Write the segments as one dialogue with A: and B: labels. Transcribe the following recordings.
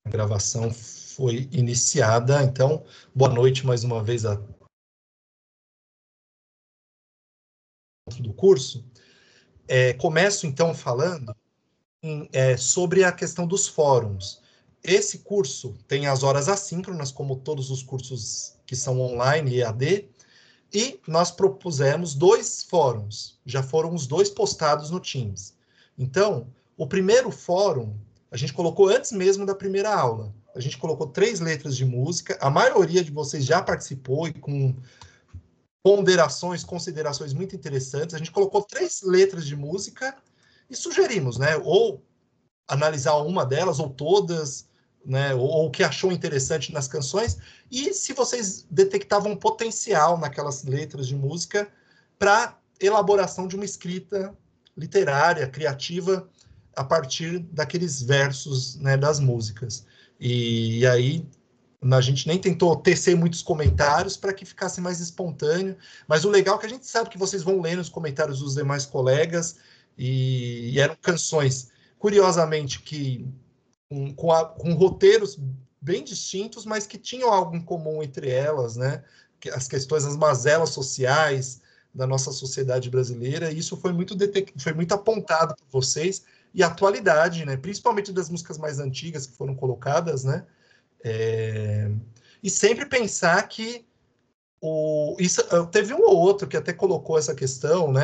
A: A gravação foi iniciada, então, boa noite mais uma vez do curso. Começo, então, falando sobre a questão dos fóruns. Esse curso tem as horas assíncronas, como todos os cursos que são online e EAD, e nós propusemos 2 fóruns, já foram os 2 postados no Teams. Então, o primeiro fórum, a gente colocou antes mesmo da primeira aula. A gente colocou 3 letras de música, a maioria de vocês já participou e com ponderações, considerações muito interessantes. A gente colocou 3 letras de música e sugerimos, né? Ou analisar uma delas, ou todas, né? Ou o que achou interessante nas canções, e se vocês detectavam potencial naquelas letras de música para elaboração de uma escrita literária, criativa, a partir daqueles versos, né, das músicas. E aí a gente nem tentou tecer muitos comentários para que ficasse mais espontâneo, mas o legal é que a gente sabe que vocês vão ler os comentários dos demais colegas, e eram canções, curiosamente, que com roteiros bem distintos, mas que tinham algo em comum entre elas, né? As questões, as mazelas sociais da nossa sociedade brasileira, e isso foi muito apontado por vocês, e a atualidade, né? Principalmente das músicas mais antigas que foram colocadas, né? E sempre pensar que teve um ou outro que até colocou essa questão, né?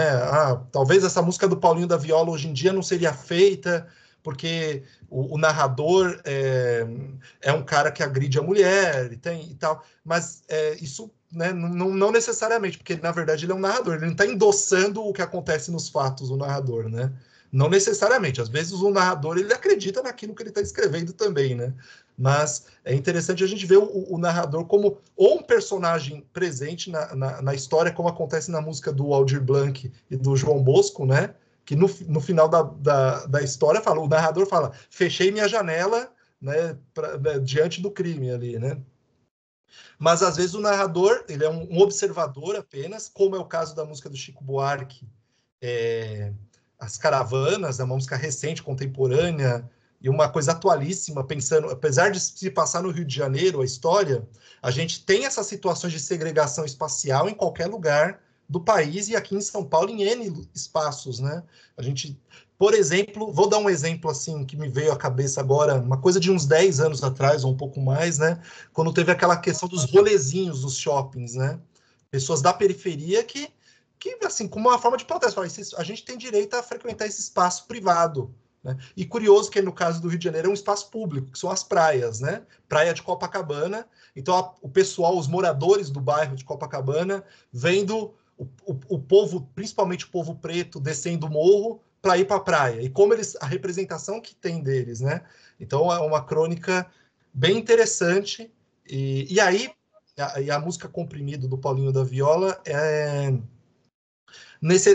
A: Talvez essa música do Paulinho da Viola hoje em dia não seria feita porque o narrador é um cara que agride a mulher e tal, mas isso, né, não necessariamente, porque na verdade ele é um narrador, ele não está endossando o que acontece nos fatos, o narrador, né? Não necessariamente, às vezes o narrador ele acredita naquilo que ele está escrevendo também, né? Mas é interessante a gente ver o narrador como ou um personagem presente na história, como acontece na música do Aldir Blanc e do João Bosco, né? Que no final da história o narrador fala, fechei minha janela, né, diante do crime ali, né? Mas às vezes o narrador ele é um observador apenas, como é o caso da música do Chico Buarque, As Caravanas, é uma música recente, contemporânea, e uma coisa atualíssima, pensando, apesar de se passar no Rio de Janeiro, a história, a gente tem essas situações de segregação espacial em qualquer lugar do país, e aqui em São Paulo em N espaços, né? A gente, por exemplo, vou dar um exemplo assim que me veio à cabeça agora, uma coisa de uns 10 anos atrás, ou um pouco mais, né? Quando teve aquela questão dos rolezinhos dos shoppings, né? Pessoas da periferia que assim, como uma forma de protesto, a gente tem direito a frequentar esse espaço privado, né? E curioso que no caso do Rio de Janeiro é um espaço público, que são as praias, né? Praia de Copacabana. Então o pessoal, os moradores do bairro de Copacabana, vendo o povo, principalmente o povo preto, descendo o morro para ir para a praia. E como a representação que tem deles, né? Então é uma crônica bem interessante. E aí a música Comprimido do Paulinho da Viola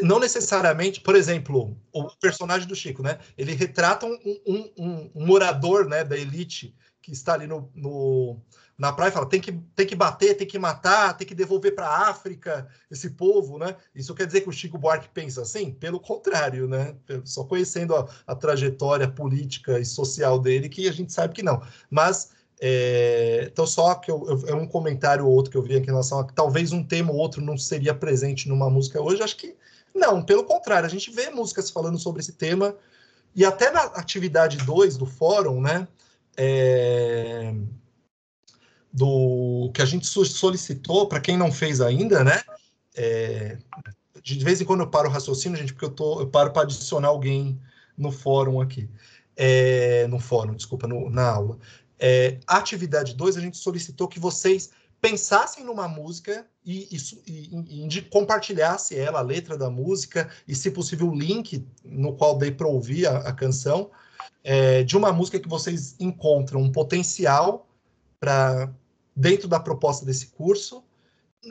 A: não necessariamente, por exemplo, o personagem do Chico, né? Ele retrata um morador, né, da elite que está ali na praia e fala tem que bater, tem que matar, tem que devolver para a África esse povo, né? Isso quer dizer que o Chico Buarque pensa assim? Pelo contrário, né? Só conhecendo a trajetória política e social dele que a gente sabe que não. Mas então só que é um comentário ou outro que eu vi aqui em relação a que talvez um tema ou outro não seria presente numa música hoje, acho que não, pelo contrário, a gente vê músicas falando sobre esse tema, e até na atividade 2 do fórum, né, do que a gente solicitou, para quem não fez ainda, né, de vez em quando eu paro o raciocínio, gente, porque eu paro para adicionar alguém no fórum aqui, no fórum, desculpa, na aula. A atividade 2, a gente solicitou que vocês pensassem numa música e compartilhasse ela, a letra da música, e, se possível, o link no qual dei para ouvir a canção, de uma música que vocês encontram um potencial para dentro da proposta desse curso,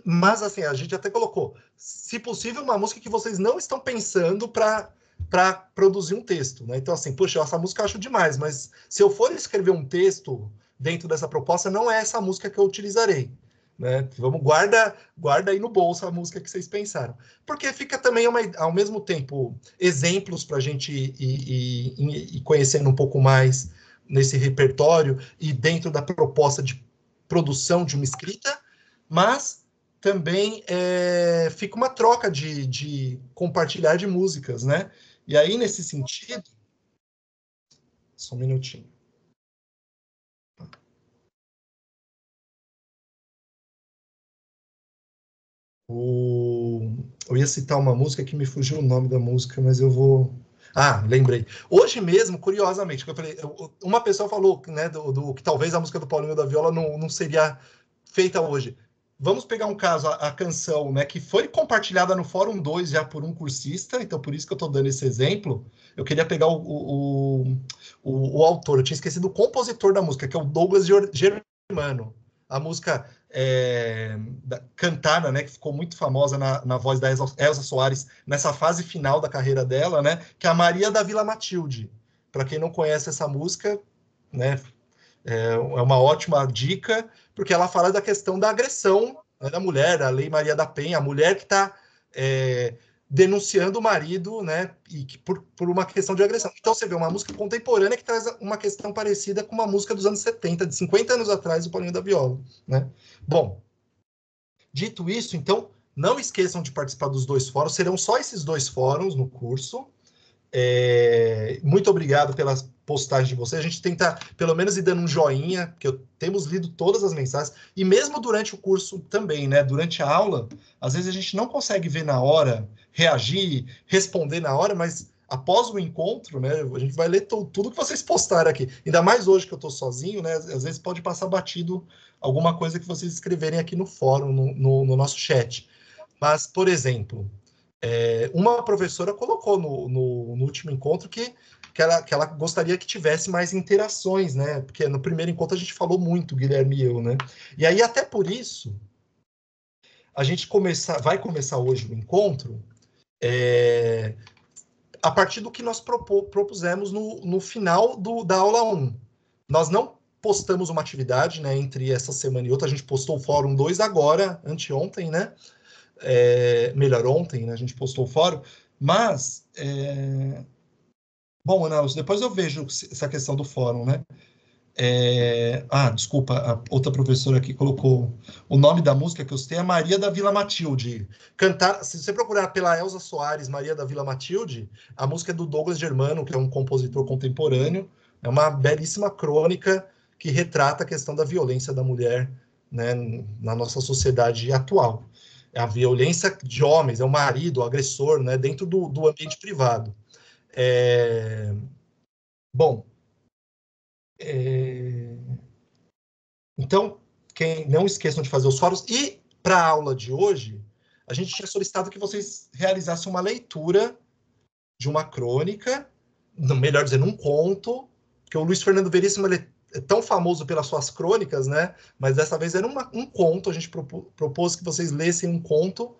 A: mas assim, a gente até colocou, se possível, uma música que vocês não estão pensando para produzir um texto, né? Então, assim, poxa, essa música eu acho demais, mas se eu for escrever um texto dentro dessa proposta, não é essa música que eu utilizarei, né? Guarda aí no bolso a música que vocês pensaram. Porque fica também, ao mesmo tempo, exemplos para a gente ir conhecendo um pouco mais nesse repertório e dentro da proposta de produção de uma escrita, mas também fica uma troca de compartilhar de músicas, né? E aí, nesse sentido... Só um minutinho. Eu ia citar uma música que me fugiu o nome da música, mas eu vou... Ah, lembrei. Hoje mesmo, curiosamente, eu falei, uma pessoa falou, né, que talvez a música do Paulinho da Viola não seria feita hoje. Vamos pegar um caso, a canção, né, que foi compartilhada no Fórum 2 já por um cursista, então por isso que eu estou dando esse exemplo. Eu queria pegar o autor, eu tinha esquecido o compositor da música, que é o Douglas Germano. A música cantada, né, que ficou muito famosa na voz da Elza Soares nessa fase final da carreira dela, né, que é a Maria da Vila Matilde. Para quem não conhece essa música, né, é uma ótima dica, porque ela fala da questão da agressão, né, da mulher, da Lei Maria da Penha, a mulher que está denunciando o marido, né, e que por uma questão de agressão. Então você vê uma música contemporânea que traz uma questão parecida com uma música dos anos 70, de 50 anos atrás, do Paulinho da Viola, né? Bom, dito isso, então, não esqueçam de participar dos 2 fóruns, serão só esses 2 fóruns no curso. Muito obrigado pelas postagens de vocês. A gente tenta, pelo menos, ir dando um joinha, porque temos lido todas as mensagens, e mesmo durante o curso também, né? Durante a aula, às vezes a gente não consegue ver na hora, reagir, responder na hora, mas após o encontro, né, a gente vai ler tudo que vocês postaram aqui. Ainda mais hoje que eu estou sozinho, né? Às vezes pode passar batido alguma coisa que vocês escreverem aqui no fórum, no nosso chat. Mas, por exemplo, uma professora colocou no último encontro que ela gostaria que tivesse mais interações, né? Porque no primeiro encontro a gente falou muito, Guilherme e eu, né? E aí, até por isso, a gente vai começar hoje o encontro a partir do que nós propusemos no final da aula 1. Nós não postamos uma atividade, né, entre essa semana e outra, a gente postou o Fórum 2 agora, anteontem, né? Melhor, ontem, né, a gente postou o fórum, mas bom, Nelson, depois eu vejo essa questão do fórum, né? Desculpa, a outra professora aqui colocou o nome da música que eu citei é Maria da Vila Matilde. Se você procurar pela Elza Soares, Maria da Vila Matilde, a música é do Douglas Germano, que é um compositor contemporâneo, é uma belíssima crônica que retrata a questão da violência da mulher, né, na nossa sociedade atual. É a violência de homens, é o marido, o agressor, né, dentro do ambiente privado. Bom, então, não esqueçam de fazer os fóruns. E, para a aula de hoje, a gente tinha solicitado que vocês realizassem uma leitura de uma crônica, melhor dizendo, um conto, que o Luiz Fernando Veríssimo ele é tão famoso pelas suas crônicas, né? Mas dessa vez era um conto, a gente propôs que vocês lessem um conto.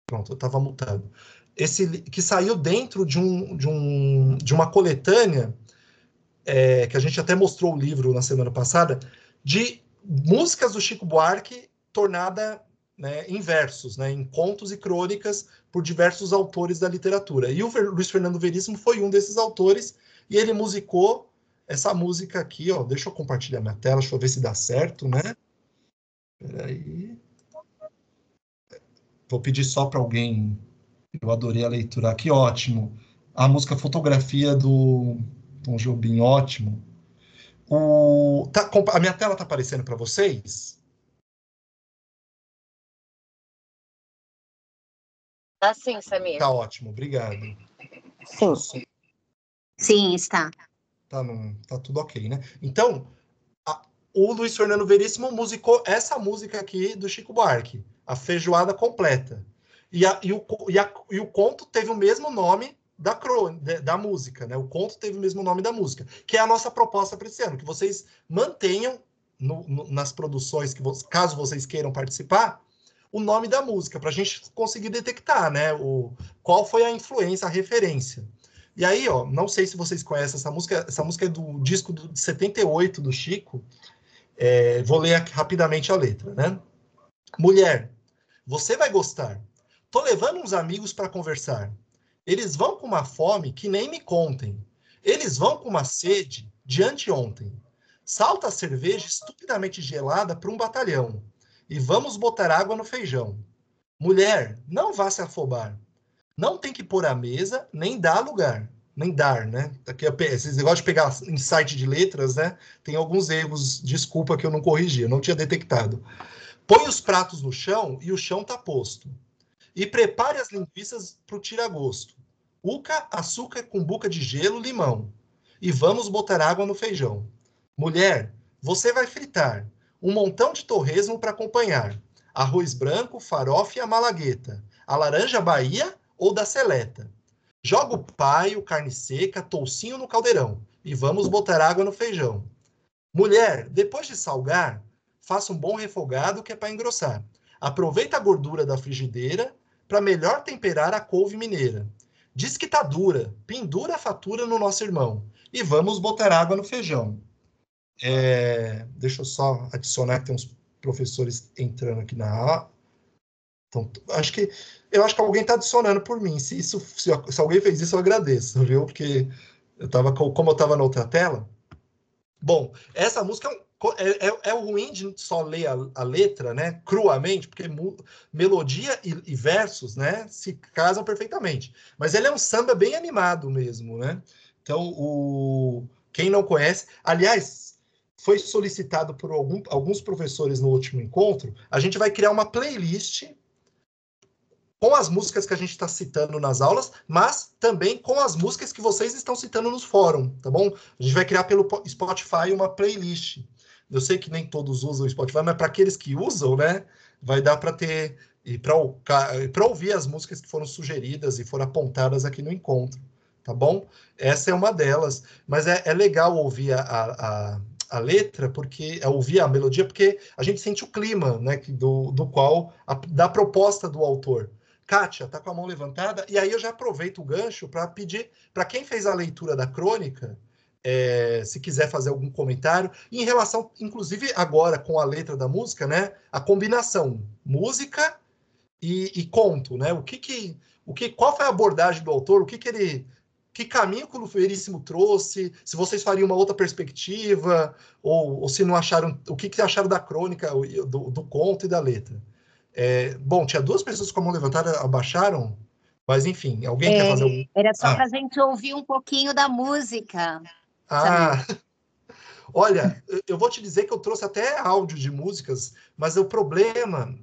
A: Pronto, eu estava mutado. Que saiu dentro de uma coletânea, que a gente até mostrou o livro na semana passada, de músicas do Chico Buarque tornada, né, em versos, né, em contos e crônicas por diversos autores da literatura. E o Luiz Fernando Veríssimo foi um desses autores, e ele musicou essa música aqui, ó. Deixa eu compartilhar minha tela, deixa eu ver se dá certo, né? Peraí. Vou pedir só para alguém. Eu adorei a leitura. Que ótimo. A música Fotografia do Tom Jobim, ótimo. A minha tela está aparecendo para vocês?
B: Tá sim, Samir.
A: Tá ótimo, obrigado.
B: Sim. Sim, está.
A: Tá tudo ok, né? Então, o Luiz Fernando Veríssimo musicou essa música aqui do Chico Buarque, a Feijoada Completa. E o conto teve o mesmo nome da música, né? O conto teve o mesmo nome da música, que é a nossa proposta para esse ano, que vocês mantenham nas produções, caso vocês queiram participar, o nome da música, para a gente conseguir detectar, né? Qual foi a influência, a referência. E aí, ó, não sei se vocês conhecem essa música é do disco de 78 do Chico. Vou ler aqui rapidamente a letra, né? Mulher, você vai gostar. Tô levando uns amigos para conversar. Eles vão com uma fome que nem me contem. Eles vão com uma sede de anteontem. Salta a cerveja estupidamente gelada para um batalhão. E vamos botar água no feijão. Mulher, não vá se afobar. Não tem que pôr a mesa, nem dar lugar. Nem dar, né? Aqui, esses negócios de pegar insight de letras, né? Tem alguns erros, desculpa que eu não corrigi, eu não tinha detectado. Põe os pratos no chão e o chão tá posto. E prepare as linguiças para o tira-gosto. Uca, açúcar com buca de gelo, limão. E vamos botar água no feijão. Mulher, você vai fritar um montão de torresmo para acompanhar. Arroz branco, farofa e a malagueta. A laranja Bahia ou da seleta. Joga o paio, carne seca, toucinho no caldeirão. E vamos botar água no feijão. Mulher, depois de salgar, faça um bom refogado que é para engrossar. Aproveita a gordura da frigideira para melhor temperar a couve mineira. Diz que tá dura, pendura a fatura no nosso irmão. E vamos botar água no feijão. Deixa eu só adicionar que tem uns professores entrando aqui na aula. Então, eu acho que alguém está adicionando por mim. Se alguém fez isso, eu agradeço, viu? Porque como eu estava na outra tela. Bom, essa música é o ruim de só ler a letra, né, cruamente, porque melodia e versos, né, se casam perfeitamente. Mas ele é um samba bem animado mesmo, né? Então, quem não conhece... Aliás, foi solicitado por alguns professores no último encontro, a gente vai criar uma playlist com as músicas que a gente está citando nas aulas, mas também com as músicas que vocês estão citando nos fóruns, tá bom? A gente vai criar pelo Spotify uma playlist. Eu sei que nem todos usam o Spotify, mas para aqueles que usam, né, vai dar para ter e para ouvir as músicas que foram sugeridas e foram apontadas aqui no encontro, tá bom? Essa é uma delas, mas é legal ouvir a letra, porque ouvir a melodia, porque a gente sente o clima, né, da proposta do autor. Kátia, tá com a mão levantada, e aí eu já aproveito o gancho para pedir para quem fez a leitura da crônica, se quiser fazer algum comentário, em relação, inclusive agora com a letra da música, né, a combinação música e conto, né, qual foi a abordagem do autor, que caminho que o Veríssimo trouxe, se vocês fariam uma outra perspectiva, ou se não acharam, o que acharam da crônica, do conto e da letra. Bom, tinha duas pessoas com a mão levantada, abaixaram, mas enfim, alguém quer fazer algum...
B: Era só para a gente ouvir um pouquinho da música,
A: Samir. Olha, eu vou te dizer que eu trouxe até áudio de músicas, mas o problema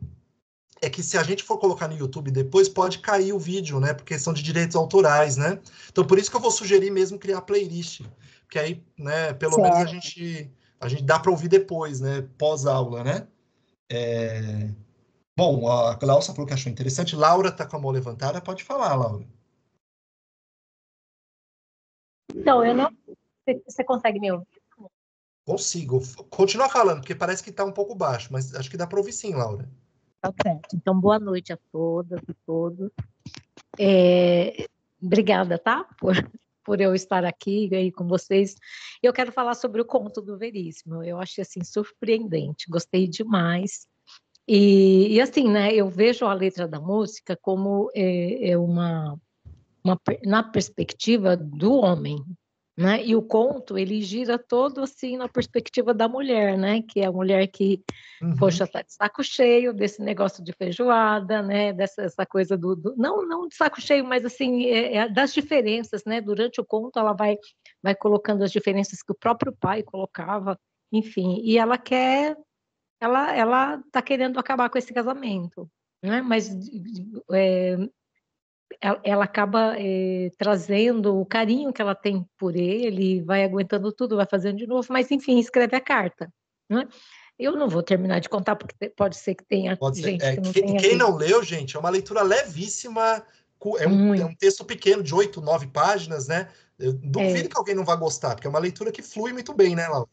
A: é que se a gente for colocar no YouTube depois, pode cair o vídeo, né? Porque são de direitos autorais, né? Então, por isso que eu vou sugerir mesmo criar playlist, porque aí, né, pelo menos a gente dá para ouvir depois, né? Pós-aula, né? Bom, a Glaucia falou que achou interessante. Laura está com a mão levantada. Pode falar, Laura.
C: Então, eu não... Você consegue me ouvir?
A: Consigo. Continua falando, porque parece que está um pouco baixo, mas acho que dá para ouvir sim, Laura.
C: Tá certo. Então, boa noite a todas e todos. Obrigada, tá? Por eu estar aqui aí com vocês. Eu quero falar sobre o conto do Veríssimo. Eu achei, assim, surpreendente. Gostei demais. E assim, né, eu vejo a letra da música como na perspectiva do homem, né? E o conto, ele gira todo assim na perspectiva da mulher, né? Que é a mulher que, poxa, tá de saco cheio desse negócio de feijoada, né? Essa coisa não de saco cheio, mas assim, das diferenças, né? Durante o conto, ela vai colocando as diferenças que o próprio pai colocava, enfim, e ela está querendo acabar com esse casamento, né? Mas ela acaba trazendo o carinho que ela tem por ele, vai aguentando tudo, vai fazendo de novo, mas enfim, escreve a carta, né? Eu não vou terminar de contar, porque pode ser que tenha gente que não tenha
A: quem
C: lido.
A: não leu, gente, é uma leitura levíssima, é um texto pequeno, de 8, 9 páginas, né? Eu duvido que alguém não vá gostar, porque é uma leitura que flui muito bem, né, Laura?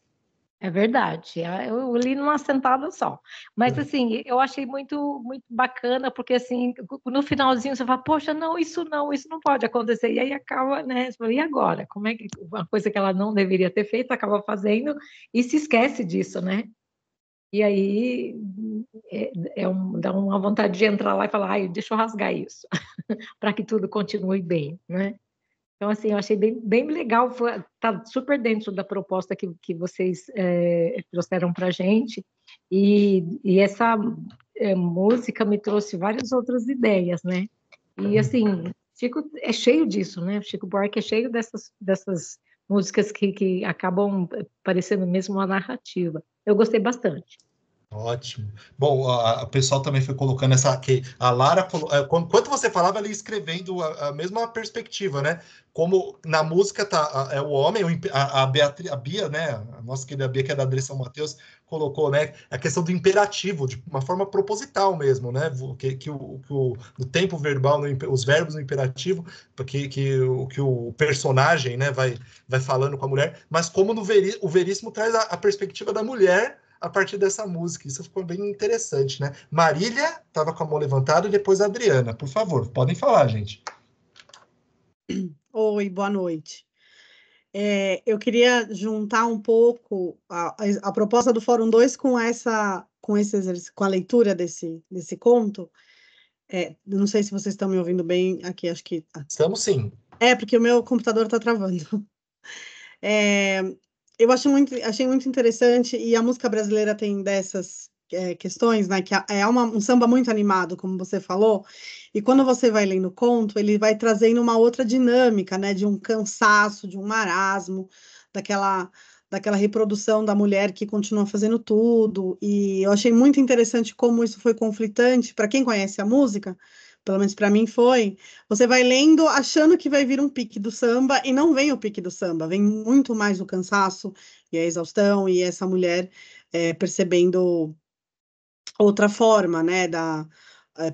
C: É verdade, eu li numa sentada só. Mas, assim, eu achei muito, muito bacana, porque, assim, no finalzinho você fala, poxa, isso não pode acontecer. E aí acaba, né? Você fala, e agora? Como é que uma coisa que ela não deveria ter feito, acaba fazendo e se esquece disso, né? E aí dá uma vontade de entrar lá e falar, ai, deixa eu rasgar isso, para que tudo continue bem, né? Então, assim, eu achei bem legal, tá super dentro da proposta que vocês trouxeram para a gente, e essa música me trouxe várias outras ideias, né? E, assim, Chico é cheio disso, né? Chico Buarque é cheio dessas músicas que acabam parecendo mesmo uma narrativa. Eu gostei bastante.
A: Ótimo. Bom, o pessoal também foi colocando essa que a Lara, enquanto você falava, ela ia escrevendo a mesma perspectiva, né? Como na música tá é o homem, a Beatriz, a Bia, né? A nossa querida Bia, que é da Adri São Mateus, colocou, né? A questão do imperativo, de uma forma proposital mesmo, né? No tempo verbal, os verbos no imperativo, porque que o personagem, né? Vai falando com a mulher, mas como o Veríssimo traz a perspectiva da mulher a partir dessa música. Isso ficou bem interessante, né? Marília estava com a mão levantada e depois a Adriana. Por favor, podem falar, gente.
D: Oi, boa noite. Eu queria juntar um pouco a proposta do Fórum 2 com com a leitura desse conto. Não sei se vocês estão me ouvindo bem aqui, acho que...
A: Estamos sim.
D: Porque o meu computador está travando. Eu achei muito interessante, e a música brasileira tem dessas questões, né? Que é um samba muito animado, como você falou, e quando você vai lendo o conto, ele vai trazendo uma outra dinâmica, né? De um cansaço, de um marasmo, daquela reprodução da mulher que continua fazendo tudo, e eu achei muito interessante como isso foi conflitante, para quem conhece a música, pelo menos para mim foi. Você vai lendo achando que vai vir um pique do samba e não vem o pique do samba, vem muito mais o cansaço e a exaustão e essa mulher percebendo outra forma, né,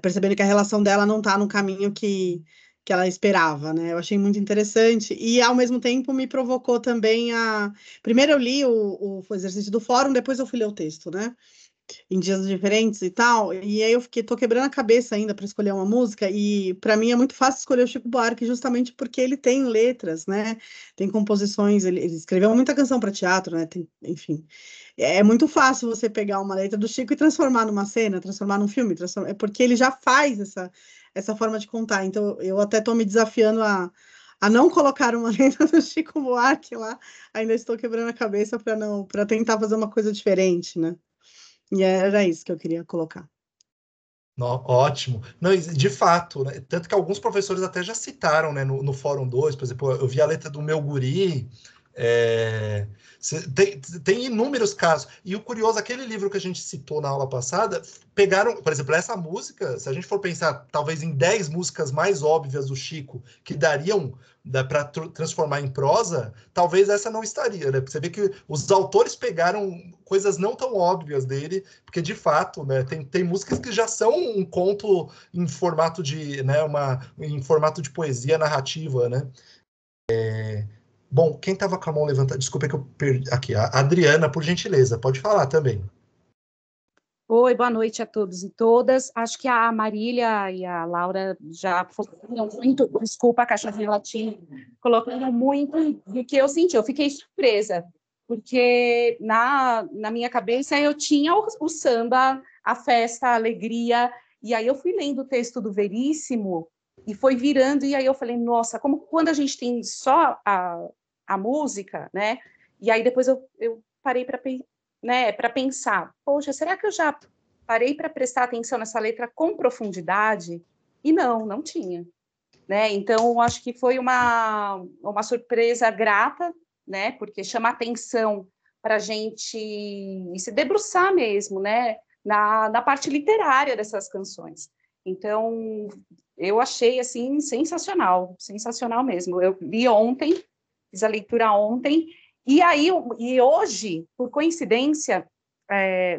D: percebendo que a relação dela não está no caminho que ela esperava, né? Eu achei muito interessante e ao mesmo tempo me provocou também Primeiro eu li o exercício do fórum, depois eu fui ler o texto, né? Em dias diferentes e tal, e aí tô quebrando a cabeça ainda para escolher uma música, e para mim é muito fácil escolher o Chico Buarque justamente porque ele tem letras, né? Tem composições, ele escreveu muita canção para teatro, né? Enfim, é muito fácil você pegar uma letra do Chico e transformar numa cena, transformar num filme, é porque ele já faz essa forma de contar. Então eu até estou me desafiando a não colocar uma letra do Chico Buarque lá, ainda estou quebrando a cabeça para tentar fazer uma coisa diferente, né? E era isso que eu queria colocar.
A: Ótimo. Não, de fato, né? Tanto que alguns professores até já citaram, né, no Fórum 2, por exemplo, eu vi a letra do Meu Guri, tem inúmeros casos. E o curioso, aquele livro que a gente citou na aula passada, pegaram, por exemplo, essa música, se a gente for pensar talvez em 10 músicas mais óbvias do Chico, que dariam para transformar em prosa, talvez essa não estaria, né? Você vê que os autores pegaram coisas não tão óbvias dele, porque de fato, né, tem músicas que já são um conto em formato de, né, em formato de poesia narrativa, né? Bom, quem estava com a mão levantada? Desculpa que eu perdi. Aqui, a Adriana, por gentileza, pode falar também.
E: Oi, boa noite a todos e todas. Acho que a Marília e a Laura já focaram muito, desculpa a caixa de latim, colocaram muito do que eu senti. Eu fiquei surpresa, porque na minha cabeça eu tinha o samba, a festa, a alegria, e aí eu fui lendo o texto do Veríssimo e foi virando, e aí eu falei, nossa, como quando a gente tem só a música, né? E aí depois eu parei para pensar, poxa, será que eu já parei para prestar atenção nessa letra com profundidade? E não tinha. Né? Então, acho que foi uma surpresa grata, né? Porque chama atenção para a gente se debruçar mesmo, né? Na parte literária dessas canções. Então, eu achei, assim, sensacional mesmo. Eu li ontem, fiz a leitura ontem, e hoje, por coincidência,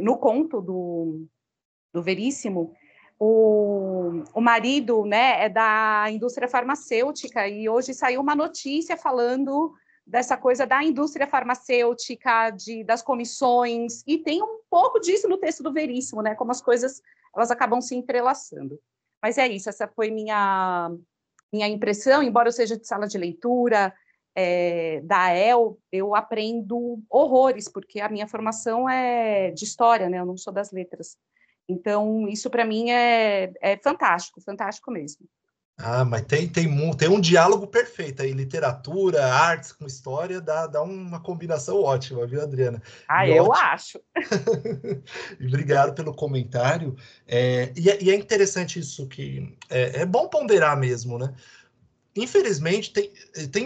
E: no conto do Veríssimo, o marido, né, é da indústria farmacêutica, e hoje saiu uma notícia falando dessa coisa da indústria farmacêutica, das comissões, e tem um pouco disso no texto do Veríssimo, né, como as coisas elas acabam se entrelaçando. Mas é isso, essa foi minha impressão, embora eu seja de sala de leitura, da EL, eu aprendo horrores, porque a minha formação é de história, né? Eu não sou das letras. Então, isso para mim é fantástico, fantástico mesmo.
A: Ah, mas tem um diálogo perfeito aí, literatura, artes com história, dá uma combinação ótima, viu, Adriana?
E: Ah,
A: E
E: eu
A: ótimo.
E: acho.
A: Obrigado pelo comentário. E é interessante isso que é bom ponderar mesmo, né? Infelizmente,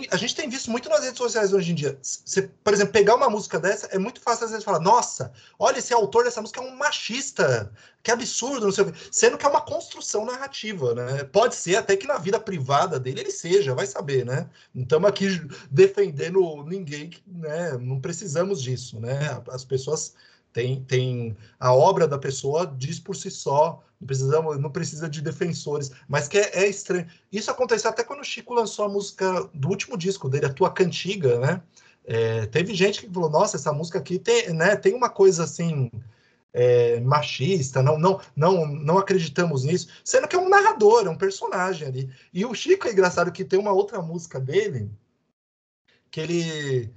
A: a gente tem visto muito nas redes sociais hoje em dia. Você, por exemplo, pegar uma música dessa, é muito fácil às vezes falar, nossa, olha, esse autor dessa música é um machista, que absurdo, não sei o quê. Sendo que é uma construção narrativa, né? Pode ser até que na vida privada dele ele seja, vai saber, né? Não estamos aqui defendendo ninguém, né? Não precisamos disso, né? As pessoas têm a obra da pessoa diz por si só, não precisa de defensores, mas que é estranho. Isso aconteceu até quando o Chico lançou a música do último disco dele, A Tua Cantiga, né? Teve gente que falou, nossa, essa música aqui tem uma coisa assim, machista, não acreditamos nisso, sendo que é um narrador, é um personagem ali. E o Chico é engraçado que tem uma outra música dele, que ele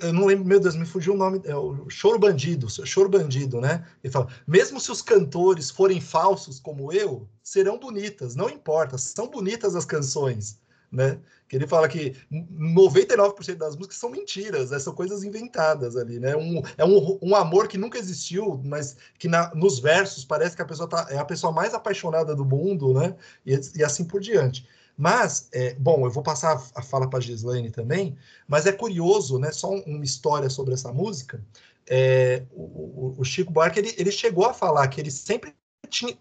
A: eu não lembro, meu Deus, me fugiu o nome, é o Choro Bandido, né? Ele fala, mesmo se os cantores forem falsos como eu, serão bonitas, não importa, são bonitas as canções, né? Que ele fala que 99% das músicas são mentiras, né? São coisas inventadas ali, né? Um amor que nunca existiu, mas que nos versos parece que a pessoa é a pessoa mais apaixonada do mundo, né? E assim por diante. Mas, bom, eu vou passar a fala para a Gislaine também, mas é curioso, né? Só uma história sobre essa música. O Chico Buarque ele chegou a falar que ele sempre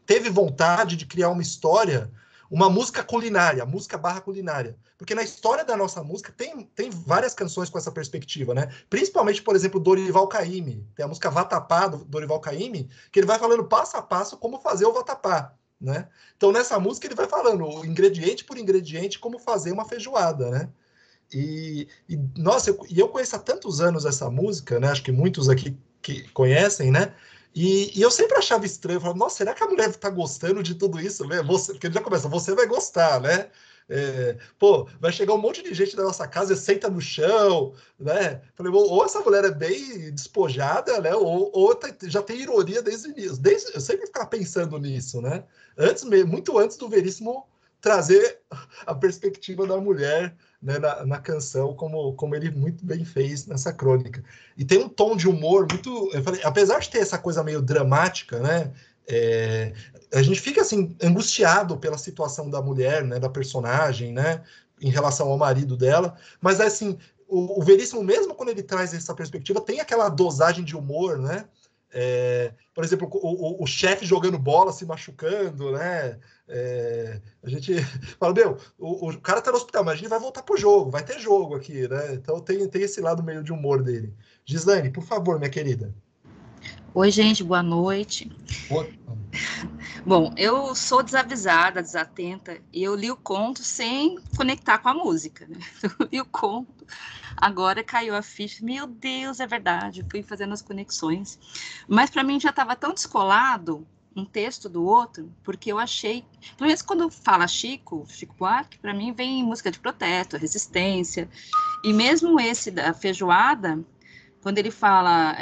A: teve vontade de criar uma história, uma música culinária, música barra culinária. Porque na história da nossa música tem várias canções com essa perspectiva, né? Principalmente, por exemplo, Dorival Caymmi. Tem a música Vatapá, do Dorival Caymmi, que ele vai falando passo a passo como fazer o vatapá. Né? Então, nessa música, ele vai falando ingrediente por ingrediente como fazer uma feijoada, né? Nossa, eu conheço há tantos anos essa música, né? Acho que muitos aqui que conhecem, né? E eu sempre achava estranho, eu falava, nossa, será que a mulher está gostando de tudo isso? Né? Porque ele já começa, você vai gostar, né? Vai chegar um monte de gente da nossa casa e senta no chão, né? Falei, ou essa mulher é bem despojada, né? Ou já tem ironia desde o início. Eu sempre ficava pensando nisso, né? Muito antes do Veríssimo trazer a perspectiva da mulher, né, na canção, como ele muito bem fez nessa crônica. E tem um tom de humor muito... Eu falei, apesar de ter essa coisa meio dramática, né? A gente fica assim angustiado pela situação da mulher, né, da personagem, né, em relação ao marido dela, mas assim, o Veríssimo, mesmo quando ele traz essa perspectiva, tem aquela dosagem de humor, né? Por exemplo, o chefe jogando bola, se machucando, né? A gente fala, meu, o cara tá no hospital, mas a gente vai voltar pro jogo, vai ter jogo aqui, né? Então tem esse lado meio de humor dele. Gislaine, por favor, minha querida.
F: Oi, gente, boa noite.
A: Boa.
F: Bom, eu sou desavisada, desatenta, e eu li o conto sem conectar com a música, né? Eu li o conto, agora caiu a ficha, meu Deus, é verdade, fui fazendo as conexões. Mas para mim já estava tão descolado um texto do outro, porque eu achei, pelo menos quando fala Chico Buarque, para mim vem música de protesto, resistência, e mesmo esse da feijoada, quando ele fala...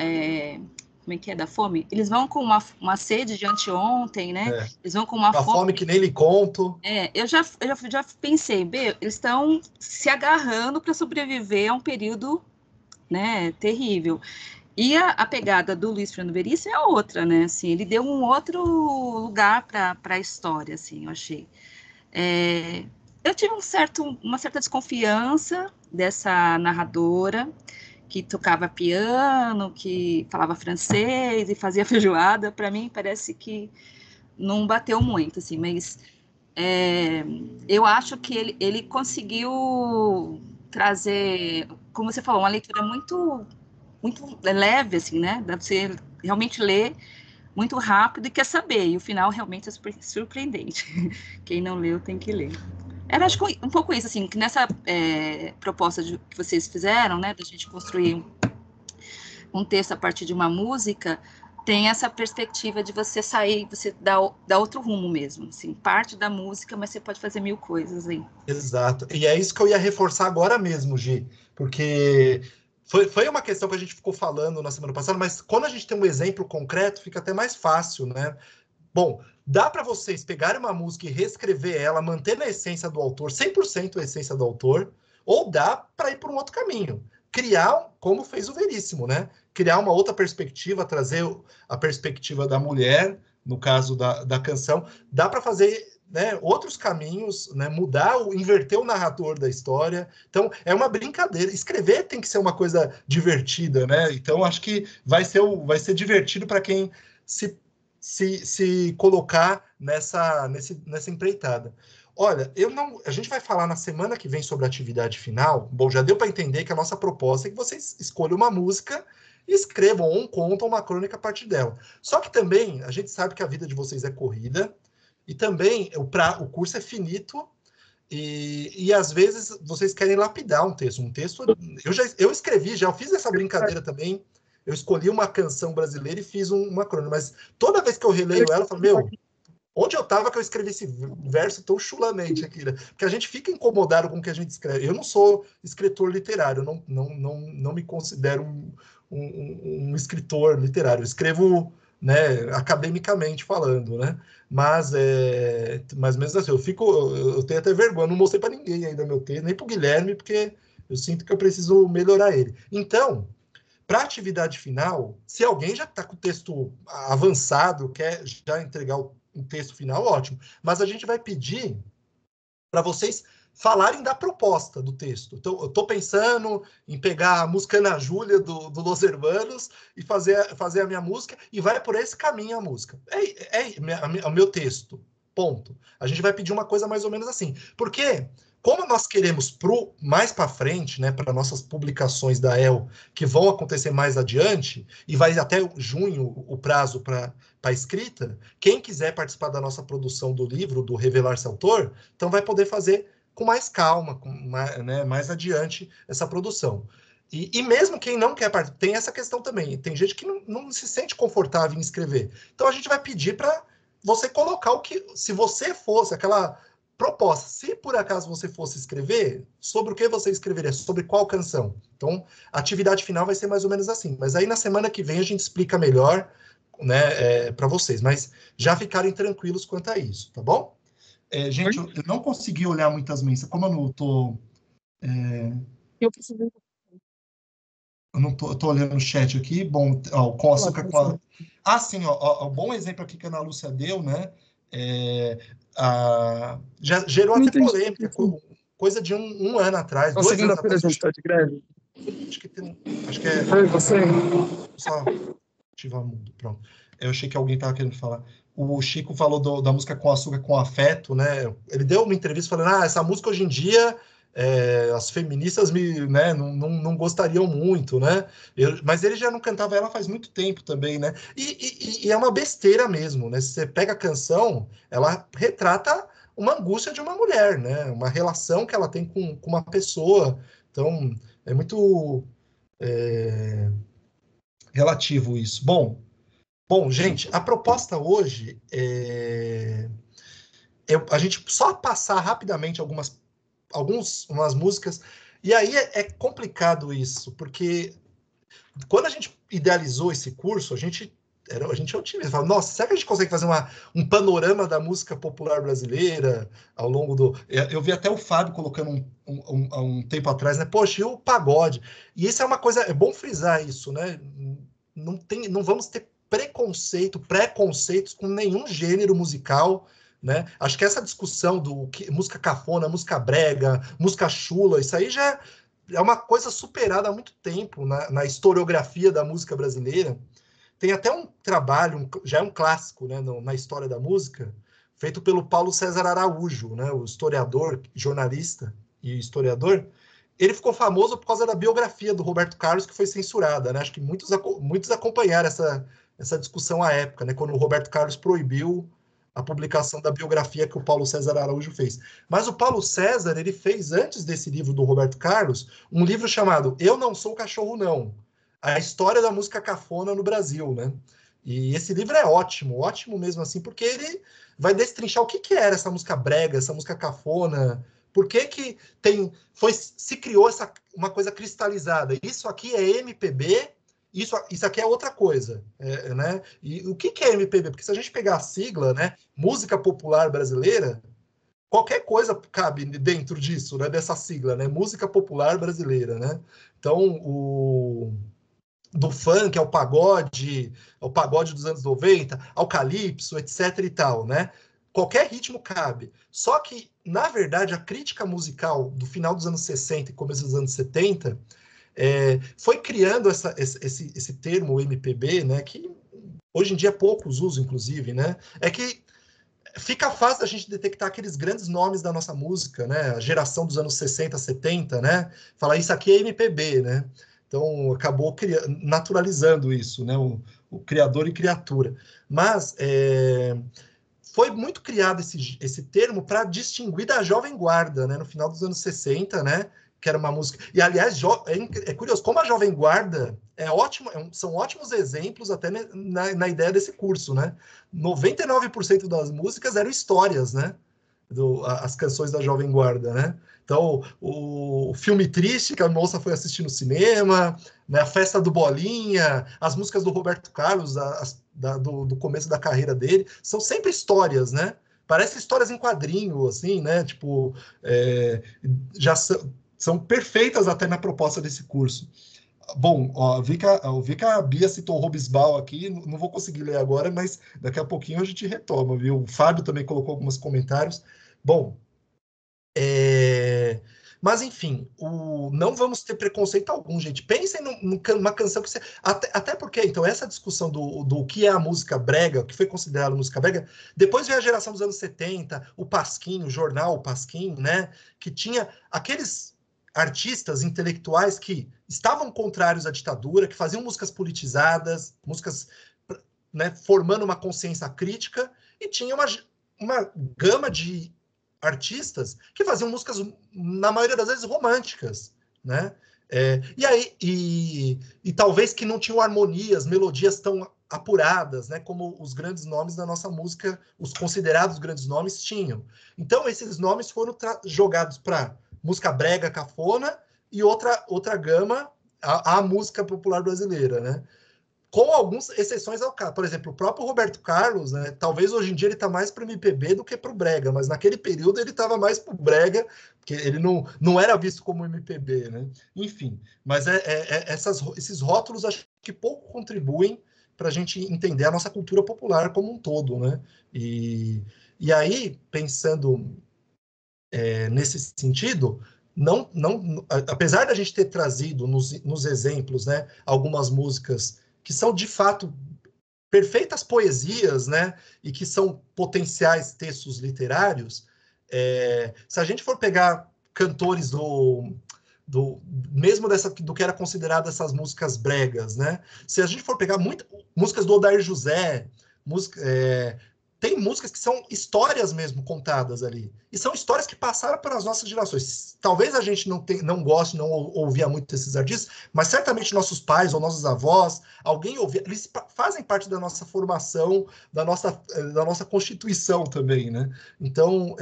F: como é que é, da fome? Eles vão com uma sede de anteontem, né? Eles vão com uma
A: fome que nem lhe conto.
F: Eu já pensei, eles estão se agarrando para sobreviver a um período, né, terrível. E a pegada do Luiz Fernando Veríssimo é outra, né? Assim, ele deu um outro lugar para a história, assim, eu achei. Eu tive uma certa desconfiança dessa narradora, que tocava piano, que falava francês e fazia feijoada. Para mim, parece que não bateu muito, assim, mas eu acho que ele conseguiu trazer, como você falou, uma leitura muito, muito leve, assim, né? Dá pra você realmente ler muito rápido e quer saber, e o final realmente é super surpreendente. Quem não leu tem que ler. Era, acho que um pouco isso, assim, que nessa proposta que vocês fizeram, né, da gente construir um texto a partir de uma música, tem essa perspectiva de você sair, você dá outro rumo mesmo, assim, parte da música, mas você pode fazer 1000 coisas aí.
A: Exato. E é isso que eu ia reforçar agora mesmo, Gi, porque foi uma questão que a gente ficou falando na semana passada, mas quando a gente tem um exemplo concreto, fica até mais fácil, né? Bom, dá para vocês pegarem uma música e reescrever ela, mantendo a essência do autor, 100% a essência do autor, ou dá para ir por um outro caminho. Criar, como fez o Veríssimo, né? Criar uma outra perspectiva, trazer a perspectiva da mulher, no caso da canção. Dá para fazer, né, outros caminhos, né? Mudar, inverter o narrador da história. Então, é uma brincadeira. Escrever tem que ser uma coisa divertida, né? Então, acho que vai ser divertido para quem se colocar nessa empreitada. Olha, a gente vai falar na semana que vem sobre a atividade final. Bom, já deu para entender que a nossa proposta é que vocês escolham uma música e escrevam um conto ou uma crônica a partir dela. Só que também, a gente sabe que a vida de vocês é corrida, e também o curso é finito, e às vezes vocês querem lapidar um texto. Eu escrevi, eu fiz essa brincadeira também. Eu escolhi uma canção brasileira e fiz uma crônica, mas toda vez que eu releio ela, eu falo, meu, onde eu estava que eu escrevi esse verso tão chulamente aqui, né? Porque a gente fica incomodado com o que a gente escreve. Eu não sou escritor literário, não me considero um escritor literário. Eu escrevo, né, academicamente falando, né? Mas mesmo assim, eu tenho até vergonha, eu não mostrei para ninguém ainda meu texto, nem para o Guilherme, porque eu sinto que eu preciso melhorar ele. Então, para a atividade final, se alguém já está com o texto avançado, quer já entregar um texto final, ótimo. Mas a gente vai pedir para vocês falarem da proposta do texto. Então, eu estou pensando em pegar a música Ana Júlia do Los Hermanos e fazer a minha música, e vai por esse caminho a música. O meu texto. Ponto. A gente vai pedir uma coisa mais ou menos assim. Porque, como nós queremos mais para frente, né, para nossas publicações da EL, que vão acontecer mais adiante, e vai até junho o prazo para a escrita, quem quiser participar da nossa produção do livro, do Revelar-se Autor, então vai poder fazer com mais calma, mais adiante essa produção. E mesmo quem não quer participar, tem essa questão também, tem gente que não se sente confortável em escrever. Então a gente vai pedir para você colocar o que, se você fosse aquela proposta, se por acaso você fosse escrever, sobre o que você escreveria, sobre qual canção. Então, a atividade final vai ser mais ou menos assim. Mas aí na semana que vem a gente explica melhor, né, para vocês. Mas já ficarem tranquilos quanto a isso, tá bom? Gente, eu não consegui olhar muitas mensagens. Como eu não estou...
E: Eu preciso...
A: Eu tô olhando o chat aqui. Bom, com açúcar com a... Ah, sim, o bom exemplo aqui que a Ana Lúcia deu, né? Já gerou até polêmica, coisa de um ano atrás, 2 anos atrás.
G: A gente está de greve?
A: Acho que é...
G: Foi você?
A: Só ativar o mundo, pronto. Eu achei que alguém estava querendo falar. O Chico falou da música Com Açúcar com Afeto, né? Ele deu uma entrevista falando, essa música hoje em dia... as feministas não gostariam muito, né? Mas ele já não cantava ela faz muito tempo também, né? E é uma besteira mesmo, né? Se você pega a canção, ela retrata uma angústia de uma mulher, né? Uma relação que ela tem com uma pessoa. Então, é muito relativo isso. Bom, gente, a proposta hoje a gente só passar rapidamente umas músicas, e aí é complicado isso, porque quando a gente idealizou esse curso, a gente é otimista, fala, nossa, será que a gente consegue fazer um panorama da música popular brasileira ao longo do... Eu vi até o Fábio colocando um tempo atrás, né, poxa, e o pagode? E isso é uma coisa, é bom frisar isso, né, não vamos ter preconceitos com nenhum gênero musical, né? Acho que essa discussão música cafona, música brega, música chula, isso aí já é uma coisa superada há muito tempo na historiografia da música brasileira. Tem até um trabalho, já é um clássico, né, na história da música, feito pelo Paulo César Araújo, né, o historiador, jornalista e historiador. Ele ficou famoso por causa da biografia do Roberto Carlos, que foi censurada, né? Acho que muitos acompanharam essa discussão à época, né, quando o Roberto Carlos proibiu a publicação da biografia que o Paulo César Araújo fez. Mas o Paulo César, ele fez, antes desse livro do Roberto Carlos, um livro chamado Eu Não Sou Cachorro Não, a história da música cafona no Brasil, né? E esse livro é ótimo, ótimo mesmo assim, porque ele vai destrinchar o que era essa música brega, essa música cafona, por que se criou uma coisa cristalizada. Isso aqui é MPB, isso aqui é outra coisa, né? E o que é MPB? Porque se a gente pegar a sigla, né, música popular brasileira, qualquer coisa cabe dentro disso, né, dessa sigla, né, música popular brasileira, né? Então, do funk ao pagode dos anos 90, ao calypso, etc e tal, né? Qualquer ritmo cabe. Só que, na verdade, a crítica musical do final dos anos 60 e começo dos anos 70 foi criando esse termo MPB, né, que hoje em dia poucos usam, inclusive, né? É que fica fácil a gente detectar aqueles grandes nomes da nossa música, né? A geração dos anos 60, 70, né? Falar isso aqui é MPB, né? Então, acabou naturalizando isso, né? O criador e criatura. Mas foi muito criado esse termo para distinguir da Jovem Guarda, né? No final dos anos 60, né? Que era uma música... E, aliás, é curioso, como a Jovem Guarda são ótimos exemplos até na ideia desse curso, né? 99% das músicas eram histórias, né? As canções da Jovem Guarda, né? Então, o filme triste que a moça foi assistir no cinema, né? A festa do Bolinha, as músicas do Roberto Carlos, do começo da carreira dele, são sempre histórias, né? Parece histórias em quadrinho, assim, né? Tipo, já são perfeitas até na proposta desse curso. Bom, ó, vi que a Bia citou o Robisbal aqui, não vou conseguir ler agora, mas daqui a pouquinho a gente retoma, viu? O Fábio também colocou alguns comentários. Bom, mas enfim, não vamos ter preconceito algum, gente. Pensem numa canção que você... Até porque, então, essa discussão do que é a música brega, o que foi considerado música brega, depois veio a geração dos anos 70, o Pasquim, o jornal o Pasquim, né? Que tinha aqueles artistas intelectuais que estavam contrários à ditadura, que faziam músicas politizadas, músicas, né, formando uma consciência crítica, e tinha uma gama de artistas que faziam músicas, na maioria das vezes, românticas, né? E talvez que não tinham harmonias, melodias tão apuradas, né, como os grandes nomes da nossa música, os considerados grandes nomes tinham. Então, esses nomes foram jogados para música brega, cafona, e outra gama, a música popular brasileira, né? Com algumas exceções ao caso. Por exemplo, o próprio Roberto Carlos, né, talvez hoje em dia ele está mais para o MPB do que para o brega, mas naquele período ele estava mais para o brega, porque ele não era visto como MPB, né? Enfim, mas esses rótulos acho que pouco contribuem para a gente entender a nossa cultura popular como um todo, né? E aí, pensando nesse sentido, apesar da gente ter trazido nos exemplos, né, algumas músicas que são, de fato, perfeitas poesias, né, e que são potenciais textos literários, se a gente for pegar cantores mesmo do que era considerado essas músicas bregas, né, se a gente for pegar músicas do Odair José, tem músicas que são histórias mesmo contadas ali. E são histórias que passaram pelas nossas gerações. Talvez a gente não goste, não ouvia muito desses artistas, mas certamente nossos pais ou nossos avós, alguém ouvia. Eles fazem parte da nossa formação, da nossa constituição também, né? Então,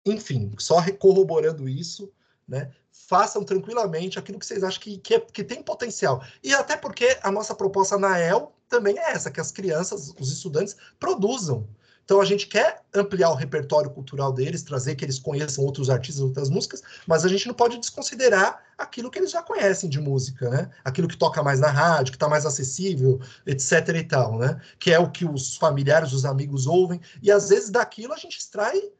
A: enfim, só corroborando isso, né? Façam tranquilamente aquilo que vocês acham que tem potencial. E até porque a nossa proposta na EL também é essa, que as crianças, os estudantes, produzam. Então, a gente quer ampliar o repertório cultural deles, trazer que eles conheçam outros artistas, outras músicas, mas a gente não pode desconsiderar aquilo que eles já conhecem de música, né? Aquilo que toca mais na rádio, que está mais acessível, etc. e tal, né? Que é o que os familiares, os amigos ouvem, e às vezes daquilo a gente extrai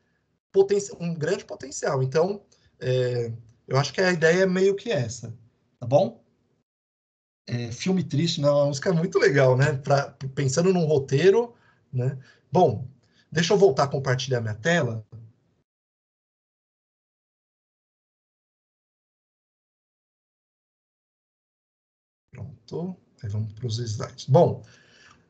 A: um grande potencial. Então, eu acho que a ideia é meio que essa, tá bom? Filme triste, não, é uma música muito legal, né? Pensando num roteiro, né? Bom, deixa eu voltar a compartilhar minha tela. Pronto, aí vamos para os slides. Bom,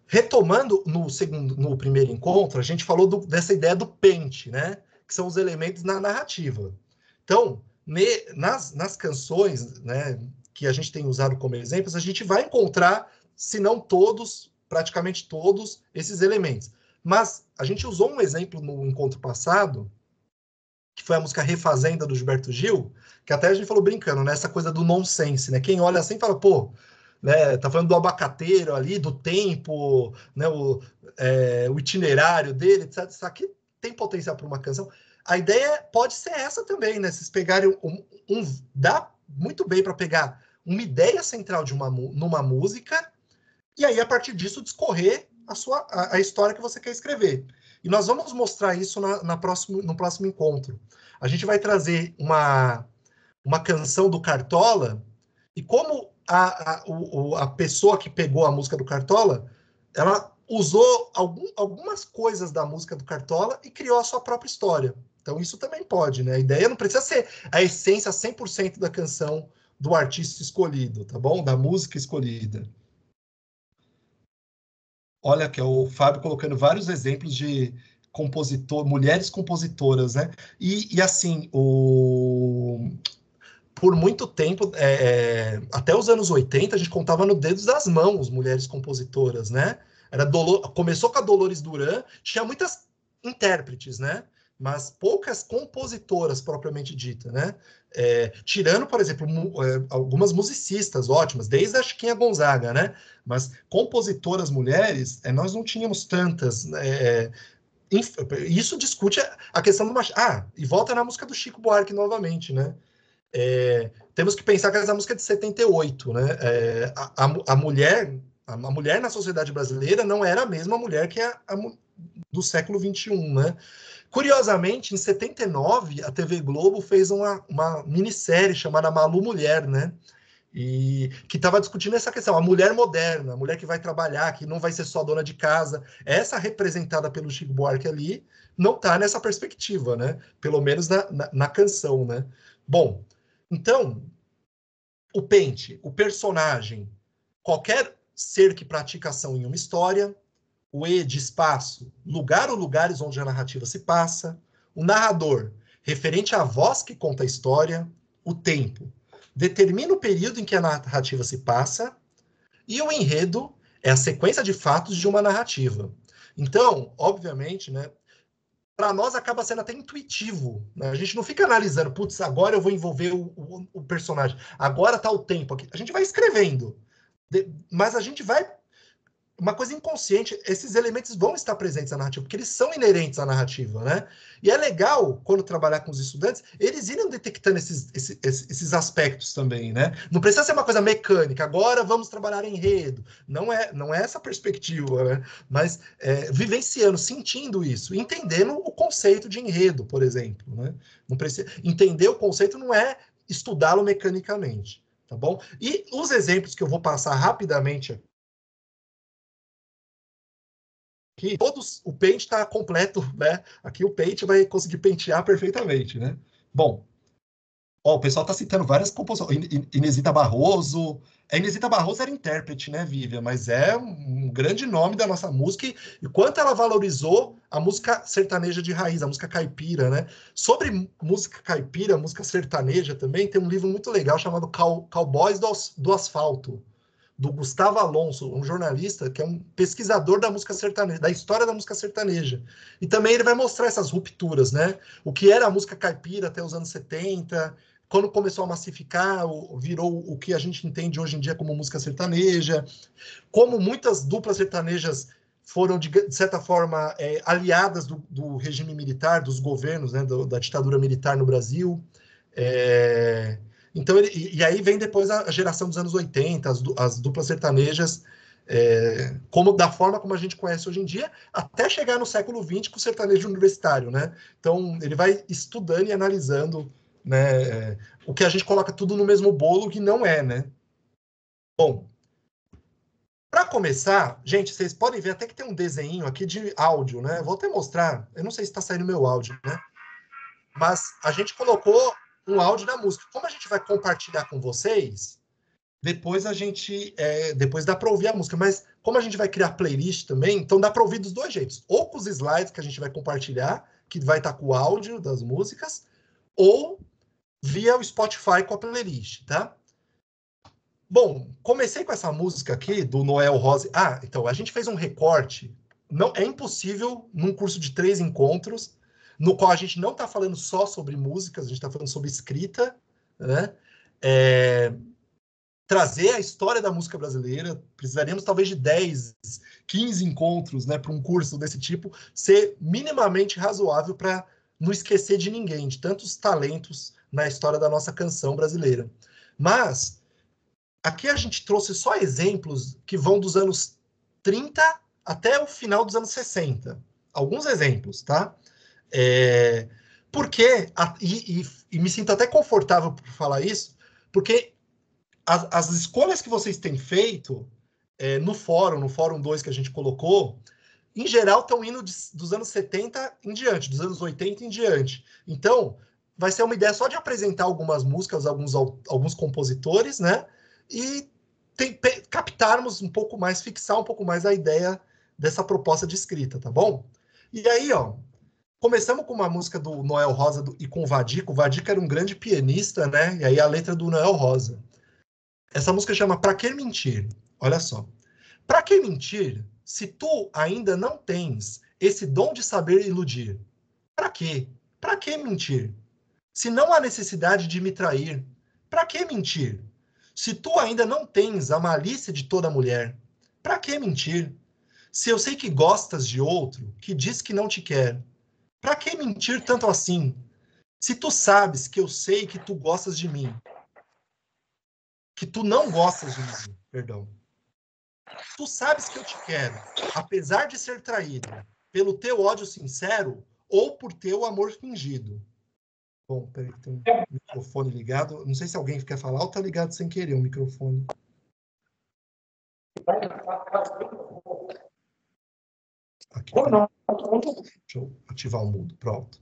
A: retomando no primeiro encontro, a gente falou dessa ideia do pente, né? Que são os elementos na narrativa. Então, nas canções, né, que a gente tem usado como exemplos, a gente vai encontrar, se não todos, praticamente todos esses elementos. Mas a gente usou um exemplo no encontro passado, que foi a música Refazenda, do Gilberto Gil, que até a gente falou brincando, né? Essa coisa do nonsense, né? Quem olha assim fala, pô, né? Tá falando do abacateiro ali, do tempo, né? O itinerário dele, etc. Isso aqui tem potencial para uma canção. A ideia pode ser essa também, né? Vocês pegarem dá muito bem para pegar uma ideia central numa música e aí, a partir disso, discorrer a história que você quer escrever. E nós vamos mostrar isso no próximo encontro. A gente vai trazer uma canção do Cartola, e como a pessoa que pegou a música do Cartola, ela usou algumas coisas da música do Cartola e criou a sua própria história. Então, isso também pode, né? A ideia não precisa ser a essência 100% da canção do artista escolhido, tá bom? Da música escolhida. Olha, que é o Fábio colocando vários exemplos de mulheres compositoras, né? E assim, por muito tempo, até os anos 80, a gente contava no dedos das mãos mulheres compositoras, né? Começou com a Dolores Duran, tinha muitas intérpretes, né? Mas poucas compositoras propriamente dita, né? Tirando, por exemplo, algumas musicistas ótimas, desde a Chiquinha Gonzaga, né? Mas compositoras mulheres, nós não tínhamos tantas. Isso discute a questão do machismo. E volta na música do Chico Buarque novamente, né? Temos que pensar que essa música é de 78, né? A mulher na sociedade brasileira não era a mesma mulher que a do século XXI, né? Curiosamente, em 79, a TV Globo fez uma minissérie chamada Malu Mulher, né? E que estava discutindo essa questão, a mulher moderna, a mulher que vai trabalhar, que não vai ser só dona de casa. Essa representada pelo Chico Buarque ali não está nessa perspectiva, né? Pelo menos na canção, né? Bom, então, o pente, o personagem, qualquer ser que pratica ação em uma história, o E de espaço, lugar ou lugares onde a narrativa se passa, o narrador, referente à voz que conta a história, o tempo, determina o período em que a narrativa se passa, e o enredo é a sequência de fatos de uma narrativa. Então, obviamente, né, para nós acaba sendo até intuitivo, né? A gente não fica analisando, putz, agora eu vou envolver o personagem, agora está o tempo aqui. A gente vai escrevendo, mas a gente vai... Uma coisa inconsciente, esses elementos vão estar presentes na narrativa, porque eles são inerentes à narrativa, né? E é legal, quando trabalhar com os estudantes, eles irem detectando esses aspectos também, né? Não precisa ser uma coisa mecânica, agora vamos trabalhar enredo. Não é essa a perspectiva, né? Mas vivenciando, sentindo isso, entendendo o conceito de enredo, por exemplo, né? Não precisa... Entender o conceito não é estudá-lo mecanicamente, tá bom? E os exemplos que eu vou passar rapidamente aqui, o pente está completo, né? Aqui o pente vai conseguir pentear perfeitamente, né? Bom, o pessoal está citando várias composições. Inesita Barroso. A Inesita Barroso era intérprete, né, Vivian? Mas é um grande nome da nossa música e quanto ela valorizou a música sertaneja de raiz, a música caipira, né? Sobre música caipira, música sertaneja também, tem um livro muito legal chamado Cowboys do Asfalto, do Gustavo Alonso, um jornalista que é um pesquisador da música sertaneja, da história da música sertaneja. E também ele vai mostrar essas rupturas, né? O que era a música caipira até os anos 70, quando começou a massificar, virou o que a gente entende hoje em dia como música sertaneja, como muitas duplas sertanejas foram, de certa forma, aliadas do regime militar, dos governos, né, da ditadura militar no Brasil. Então, e aí vem depois a geração dos anos 80, as duplas sertanejas, da forma como a gente conhece hoje em dia, até chegar no século XX com o sertanejo universitário, né? Então, ele vai estudando e analisando, né, o que a gente coloca tudo no mesmo bolo, que não é, né? Bom, para começar, gente, vocês podem ver até que tem um desenho aqui de áudio, né? Vou até mostrar, eu não sei se está saindo meu áudio, né? Mas a gente colocou um áudio da música. Como a gente vai compartilhar com vocês, depois dá para ouvir a música, mas como a gente vai criar playlist também, então dá para ouvir dos dois jeitos. Ou com os slides que a gente vai compartilhar, que vai estar com o áudio das músicas, ou via o Spotify com a playlist, tá? Bom, comecei com essa música aqui, do Noel Rosa. Ah, então, a gente fez um recorte. Não, é impossível, num curso de 3 encontros, no qual a gente não está falando só sobre músicas, a gente está falando sobre escrita, né? Trazer a história da música brasileira. Precisaríamos talvez de 10, 15 encontros, né, para um curso desse tipo ser minimamente razoável para não esquecer de ninguém, de tantos talentos na história da nossa canção brasileira. Mas aqui a gente trouxe só exemplos que vão dos anos 30 até o final dos anos 60. Alguns exemplos, tá? Porque, e me sinto até confortável por falar isso, porque as escolhas que vocês têm feito no Fórum 2 que a gente colocou, em geral estão indo dos anos 70 em diante, dos anos 80 em diante. Então, vai ser uma ideia só de apresentar algumas músicas, alguns compositores, né? E captarmos um pouco mais, fixar um pouco mais a ideia dessa proposta de escrita, tá bom? E aí, ó, começamos com uma música do Noel Rosa e com o Vadico. O Vadico era um grande pianista, né? E aí a letra do Noel Rosa. Essa música chama Pra Que Mentir? Olha só. Pra que mentir se tu ainda não tens esse dom de saber iludir? Pra quê? Pra que mentir? Se não há necessidade de me trair, pra que mentir? Se tu ainda não tens a malícia de toda mulher, pra que mentir? Se eu sei que gostas de outro, que diz que não te quer, pra que mentir tanto assim? Se tu sabes que eu sei que tu gostas de mim, que tu não gostas de mim, perdão. Tu sabes que eu te quero, apesar de ser traído, pelo teu ódio sincero ou por teu amor fingido. Bom, peraí que tem um microfone ligado. Não sei se alguém quer falar ou tá ligado sem querer o microfone. Aqui, deixa eu ativar o mudo. Pronto.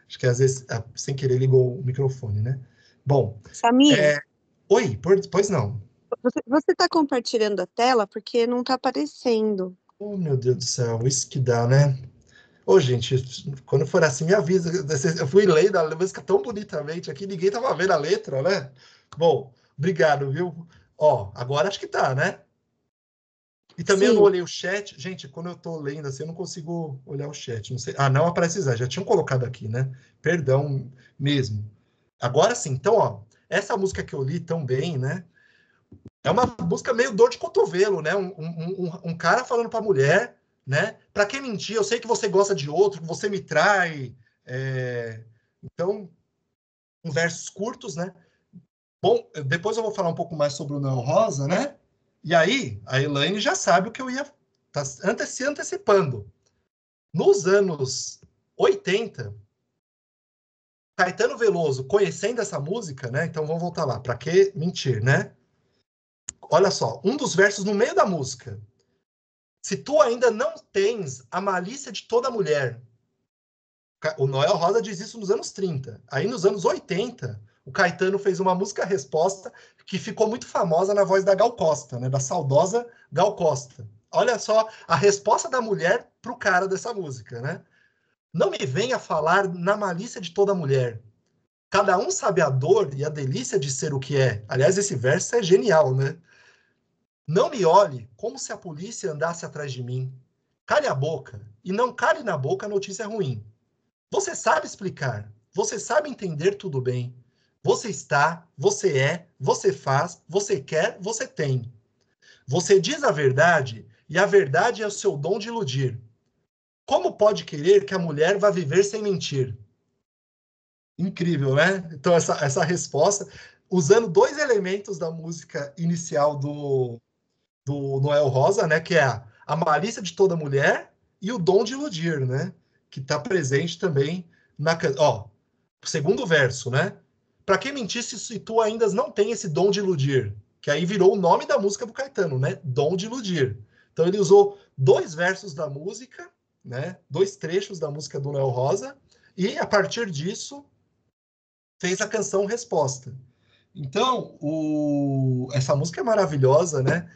A: Acho que às vezes, sem querer, ligou o microfone, né? Bom.
G: Samir.
A: Oi, pois não.
G: Você está compartilhando a tela porque não está aparecendo.
A: Oh, meu Deus do céu, isso que dá, né? Ô, gente, quando for assim, me avisa. Eu fui lendo a música tão bonitamente aqui, ninguém tava vendo a letra, né? Bom, obrigado, viu? Ó, agora acho que tá, né? E também eu não olhei o chat. Gente, quando eu tô lendo assim, eu não consigo olhar o chat. Não sei. Ah, não aparece já tinham colocado aqui, né? Perdão mesmo. Agora sim, então, ó, essa música que eu li tão bem, né? É uma música meio dor de cotovelo, né? Um cara falando pra mulher, né? Pra que mentir? Eu sei que você gosta de outro, que você me trai. Então, versos curtos, né? Bom, depois eu vou falar um pouco mais sobre o Noel Rosa, né? E aí, a Elaine já sabe o que eu ia... Tá se antecipando. Nos anos 80, Caetano Veloso, conhecendo essa música, né? Então, vamos voltar lá. Pra que mentir, né? Olha só, um dos versos no meio da música. Se tu ainda não tens a malícia de toda mulher. O Noel Rosa diz isso nos anos 30. Aí, nos anos 80, o Caetano fez uma música-resposta que ficou muito famosa na voz da Gal Costa, né? Da saudosa Gal Costa. Olha só a resposta da mulher pro cara dessa música, né? Não me venha falar na malícia de toda mulher. Cada um sabe a dor e a delícia de ser o que é. Aliás, esse verso é genial, né? Não me olhe como se a polícia andasse atrás de mim. Cale a boca e não cale na boca a notícia ruim. Você sabe explicar, você sabe entender tudo bem. Você está, você é, você faz, você quer, você tem. Você diz a verdade e a verdade é o seu dom de iludir. Como pode querer que a mulher vá viver sem mentir? Incrível, né? Então, essa resposta, usando 2 elementos da música inicial do Noel Rosa, né? Que é a malícia de toda mulher e o dom de iludir, né? Que está presente também na... Ó, segundo verso, né? Pra que mentir se tu ainda não tem esse dom de iludir? Que aí virou o nome da música do Caetano, né? Dom de iludir. Então ele usou 2 versos da música, né? 2 trechos da música do Noel Rosa e a partir disso fez a canção Resposta. Então, essa música é maravilhosa, né?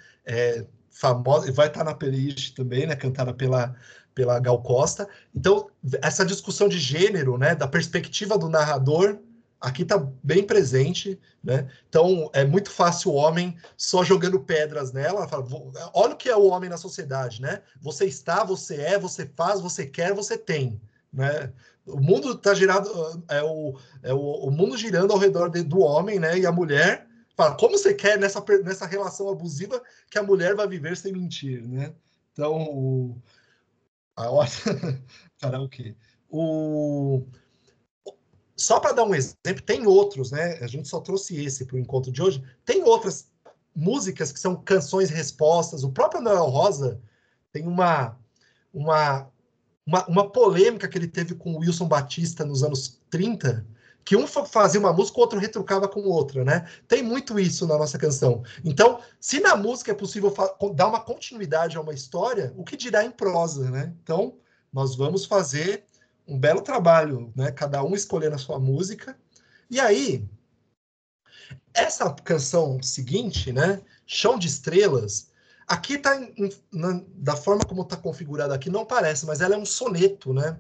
A: Famosa, vai estar na playlist também, né? Cantada pela Gal Costa. Então, essa discussão de gênero, né? Da perspectiva do narrador, aqui está bem presente, né? Então, é muito fácil o homem só jogando pedras nela. Fala, olha o que é o homem na sociedade, né? Você está, você é, você faz, você quer, você tem, né? O mundo está girado, o mundo girando ao redor do homem, né? E a mulher fala, como você quer nessa relação abusiva que a mulher vai viver sem mentir, né? Então, cara, o quê? Só para dar um exemplo, tem outros, né? A gente só trouxe esse para o encontro de hoje. Tem outras músicas que são canções respostas. O próprio Noel Rosa tem uma polêmica que ele teve com o Wilson Batista nos anos 30, que um fazia uma música, o outro retrucava com outra, né? Tem muito isso na nossa canção. Então, se na música é possível dar uma continuidade a uma história, o que dirá em prosa, né? Então, nós vamos fazer um belo trabalho, né? Cada um escolhendo a sua música. E aí, essa canção seguinte, né? Chão de Estrelas, aqui está da forma como está configurada aqui, não parece, mas ela é um soneto, né?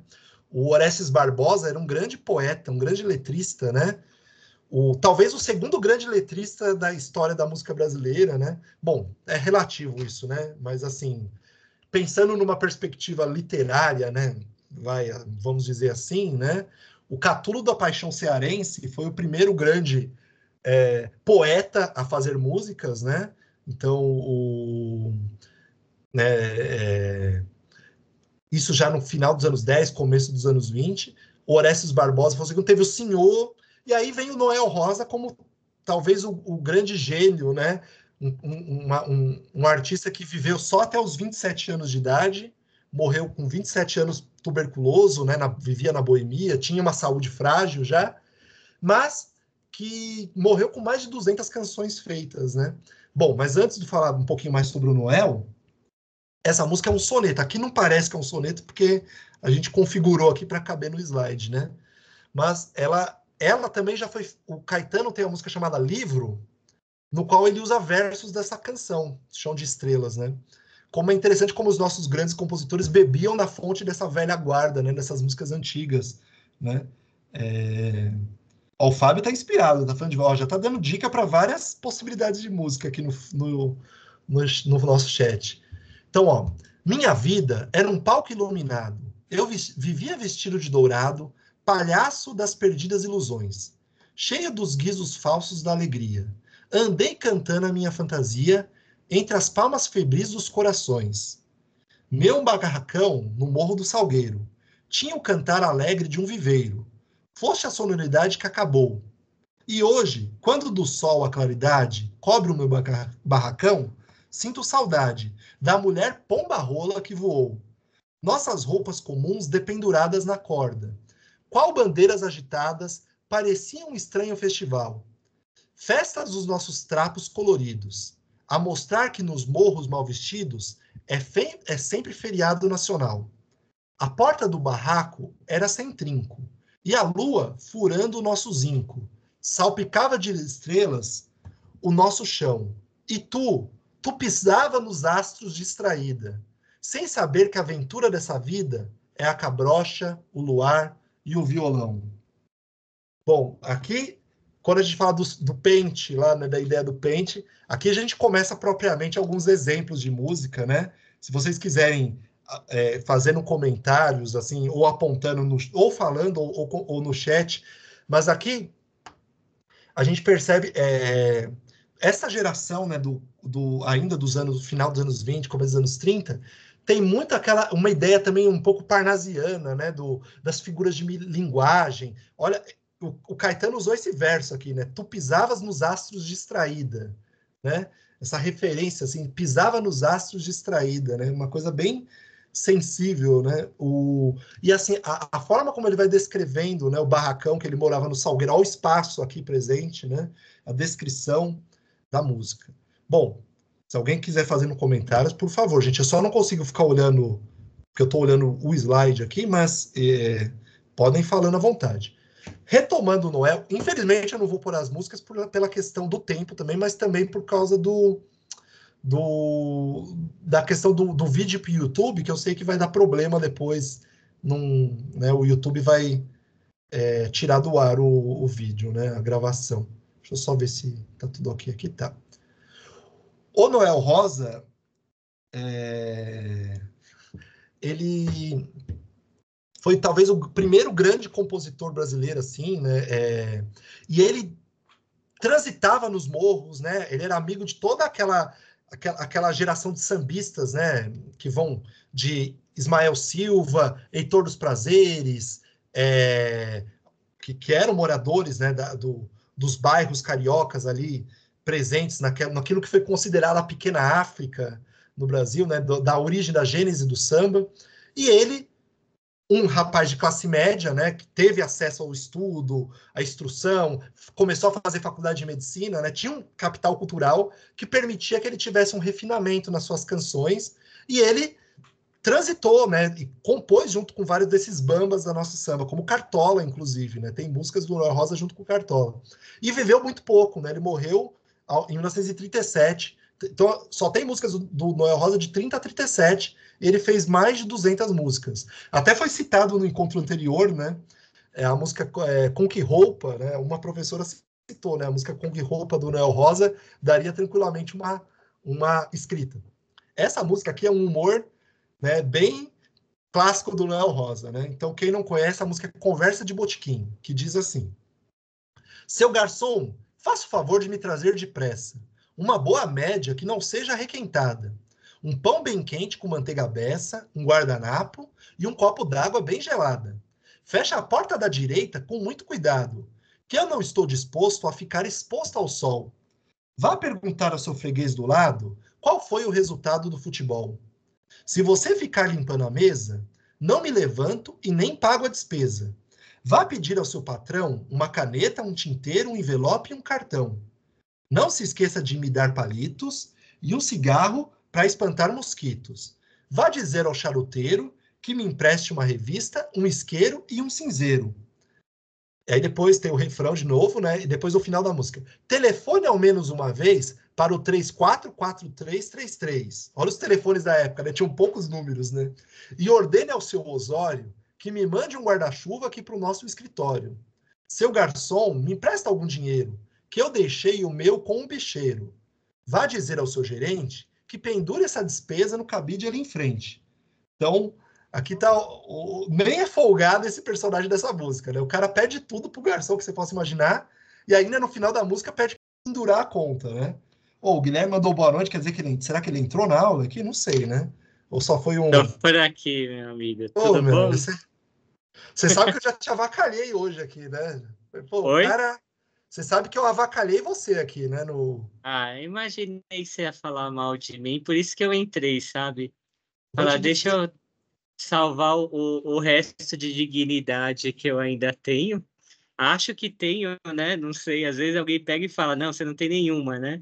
A: O Orestes Barbosa era um grande poeta, um grande letrista, né? Talvez o segundo grande letrista da história da música brasileira, né? Bom, é relativo isso, né? Mas assim, pensando numa perspectiva literária, né? Vamos dizer assim, né? O Catulo da Paixão Cearense foi o primeiro grande poeta a fazer músicas, né? Então, isso já no final dos anos 10, começo dos anos 20. O Orestes Barbosa foi o segundo, teve o Senhor, e aí vem o Noel Rosa como talvez o grande gênio, né? Um artista que viveu só até os 27 anos de idade, morreu com 27 anos tuberculoso, né? Vivia na boemia, tinha uma saúde frágil já, mas que morreu com mais de 200 canções feitas, né? Bom, mas antes de falar um pouquinho mais sobre o Noel, essa música é um soneto. Aqui não parece que é um soneto, porque a gente configurou aqui para caber no slide, né? Mas ela também já foi... O Caetano tem uma música chamada Livro, no qual ele usa versos dessa canção, Chão de Estrelas, né? Como é interessante como os nossos grandes compositores bebiam na fonte dessa velha guarda, né? Dessas músicas antigas, né? O Fábio tá inspirado, tá falando já tá dando dica para várias possibilidades de música aqui no nosso chat. Então, ó, minha vida era um palco iluminado. Eu vivia vestido de dourado, palhaço das perdidas ilusões, cheio dos guizos falsos da alegria. Andei cantando a minha fantasia entre as palmas febris dos corações. Meu barracão no Morro do Salgueiro tinha o cantar alegre de um viveiro. Foste a sonoridade que acabou. E hoje, quando do sol a claridade cobre o meu barracão, sinto saudade da mulher pomba-rola que voou. Nossas roupas comuns dependuradas na corda. Qual bandeiras agitadas parecia um estranho festival. Festas dos nossos trapos coloridos, a mostrar que nos morros mal vestidos é sempre feriado nacional. A porta do barraco era sem trinco, e a lua, furando o nosso zinco, salpicava de estrelas o nosso chão. E tu pisava nos astros distraída, sem saber que a aventura dessa vida é a cabrocha, o luar e o violão. Bom, aqui, quando a gente fala do pente, lá, né, da ideia do pente, aqui a gente começa propriamente alguns exemplos de música, né? Se vocês quiserem fazendo comentários, assim, ou apontando, ou falando, ou no chat, mas aqui a gente percebe essa geração, né, ainda do final dos anos 20, começo dos anos 30, tem muito uma ideia também um pouco parnasiana, né, das figuras de linguagem. Olha, o Caetano usou esse verso aqui, né? Tu pisavas nos astros distraída, né? Essa referência, assim, pisava nos astros distraída, né? Uma coisa bem sensível, né? E assim, a forma como ele vai descrevendo, né, o barracão que ele morava no Salgueiro, ao espaço aqui presente, né? A descrição da música. Bom, se alguém quiser fazer no comentários, por favor, gente, eu só não consigo ficar olhando, porque eu estou olhando o slide aqui, mas podem falando à vontade. Retomando o Noel, infelizmente eu não vou pôr as músicas pela questão do tempo também, mas também por causa da questão do vídeo para o YouTube, que eu sei que vai dar problema depois, né, o YouTube vai tirar do ar o vídeo, né? A gravação. Deixa eu só ver se tá tudo ok aqui. Tá. O Noel Rosa, ele foi talvez o primeiro grande compositor brasileiro, assim, né? E ele transitava nos morros, né? Ele era amigo de toda aquela geração de sambistas, né? Que vão de Ismael Silva, Heitor dos Prazeres, que eram moradores, né? Dos bairros cariocas ali presentes naquilo que foi considerado a pequena África no Brasil, né? Da origem, da gênese do samba. E ele, um rapaz de classe média, né, que teve acesso ao estudo, à instrução, começou a fazer faculdade de medicina, né, tinha um capital cultural que permitia que ele tivesse um refinamento nas suas canções, e ele transitou, né, e compôs junto com vários desses bambas da nossa samba, como Cartola, inclusive, né, tem músicas do Noel Rosa junto com Cartola. E viveu muito pouco, né, ele morreu em 1937, então só tem músicas do Noel Rosa de 30 a 37, ele fez mais de 200 músicas. Até foi citado no encontro anterior, né? A música Com Que Roupa, né? Uma professora citou, né? A música Com Que Roupa do Noel Rosa daria tranquilamente uma escrita. Essa música aqui é um humor, né, bem clássico do Noel Rosa, né? Então, quem não conhece, a música é Conversa de Botequim, que diz assim: Seu garçom, faça o favor de me trazer depressa uma boa média que não seja requentada, um pão bem quente com manteiga beça, um guardanapo e um copo d'água bem gelada. Feche a porta da direita com muito cuidado, que eu não estou disposto a ficar exposto ao sol. Vá perguntar ao seu freguês do lado qual foi o resultado do futebol. Se você ficar limpando a mesa, não me levanto e nem pago a despesa. Vá pedir ao seu patrão uma caneta, um tinteiro, um envelope e um cartão. Não se esqueça de me dar palitos e um cigarro para espantar mosquitos. Vá dizer ao charuteiro que me empreste uma revista, um isqueiro e um cinzeiro. E aí depois tem o refrão de novo, né? E depois o final da música. Telefone ao menos uma vez para o 344333. Olha os telefones da época, né? Tinham poucos números, né? E ordene ao seu Osório que me mande um guarda-chuva aqui para o nosso escritório. Seu garçom, me empresta algum dinheiro, que eu deixei o meu com um bicheiro. Vá dizer ao seu gerente que pendure essa despesa no cabide ali em frente. Então, aqui tá nem é folgado esse personagem dessa música, né? O cara pede tudo pro garçom que você possa imaginar, e ainda no final da música pede pra pendurar a conta, né? O Guilherme mandou boa noite, quer dizer que será que ele entrou na aula aqui? Não sei, né? Ou só foi um...
H: Tô por aqui, meu amigo. Tudo bom?
A: Você sabe que eu já te avacalhei hoje aqui, né? Pô,
H: Oi?
A: Cara, você sabe que eu avacalhei você aqui, né?
H: Imaginei que você ia falar mal de mim, por isso que eu entrei, sabe? Falar, deixa eu salvar o resto de dignidade que eu ainda tenho. Acho que tenho, né? Não sei, às vezes alguém pega e fala, não, você não tem nenhuma, né?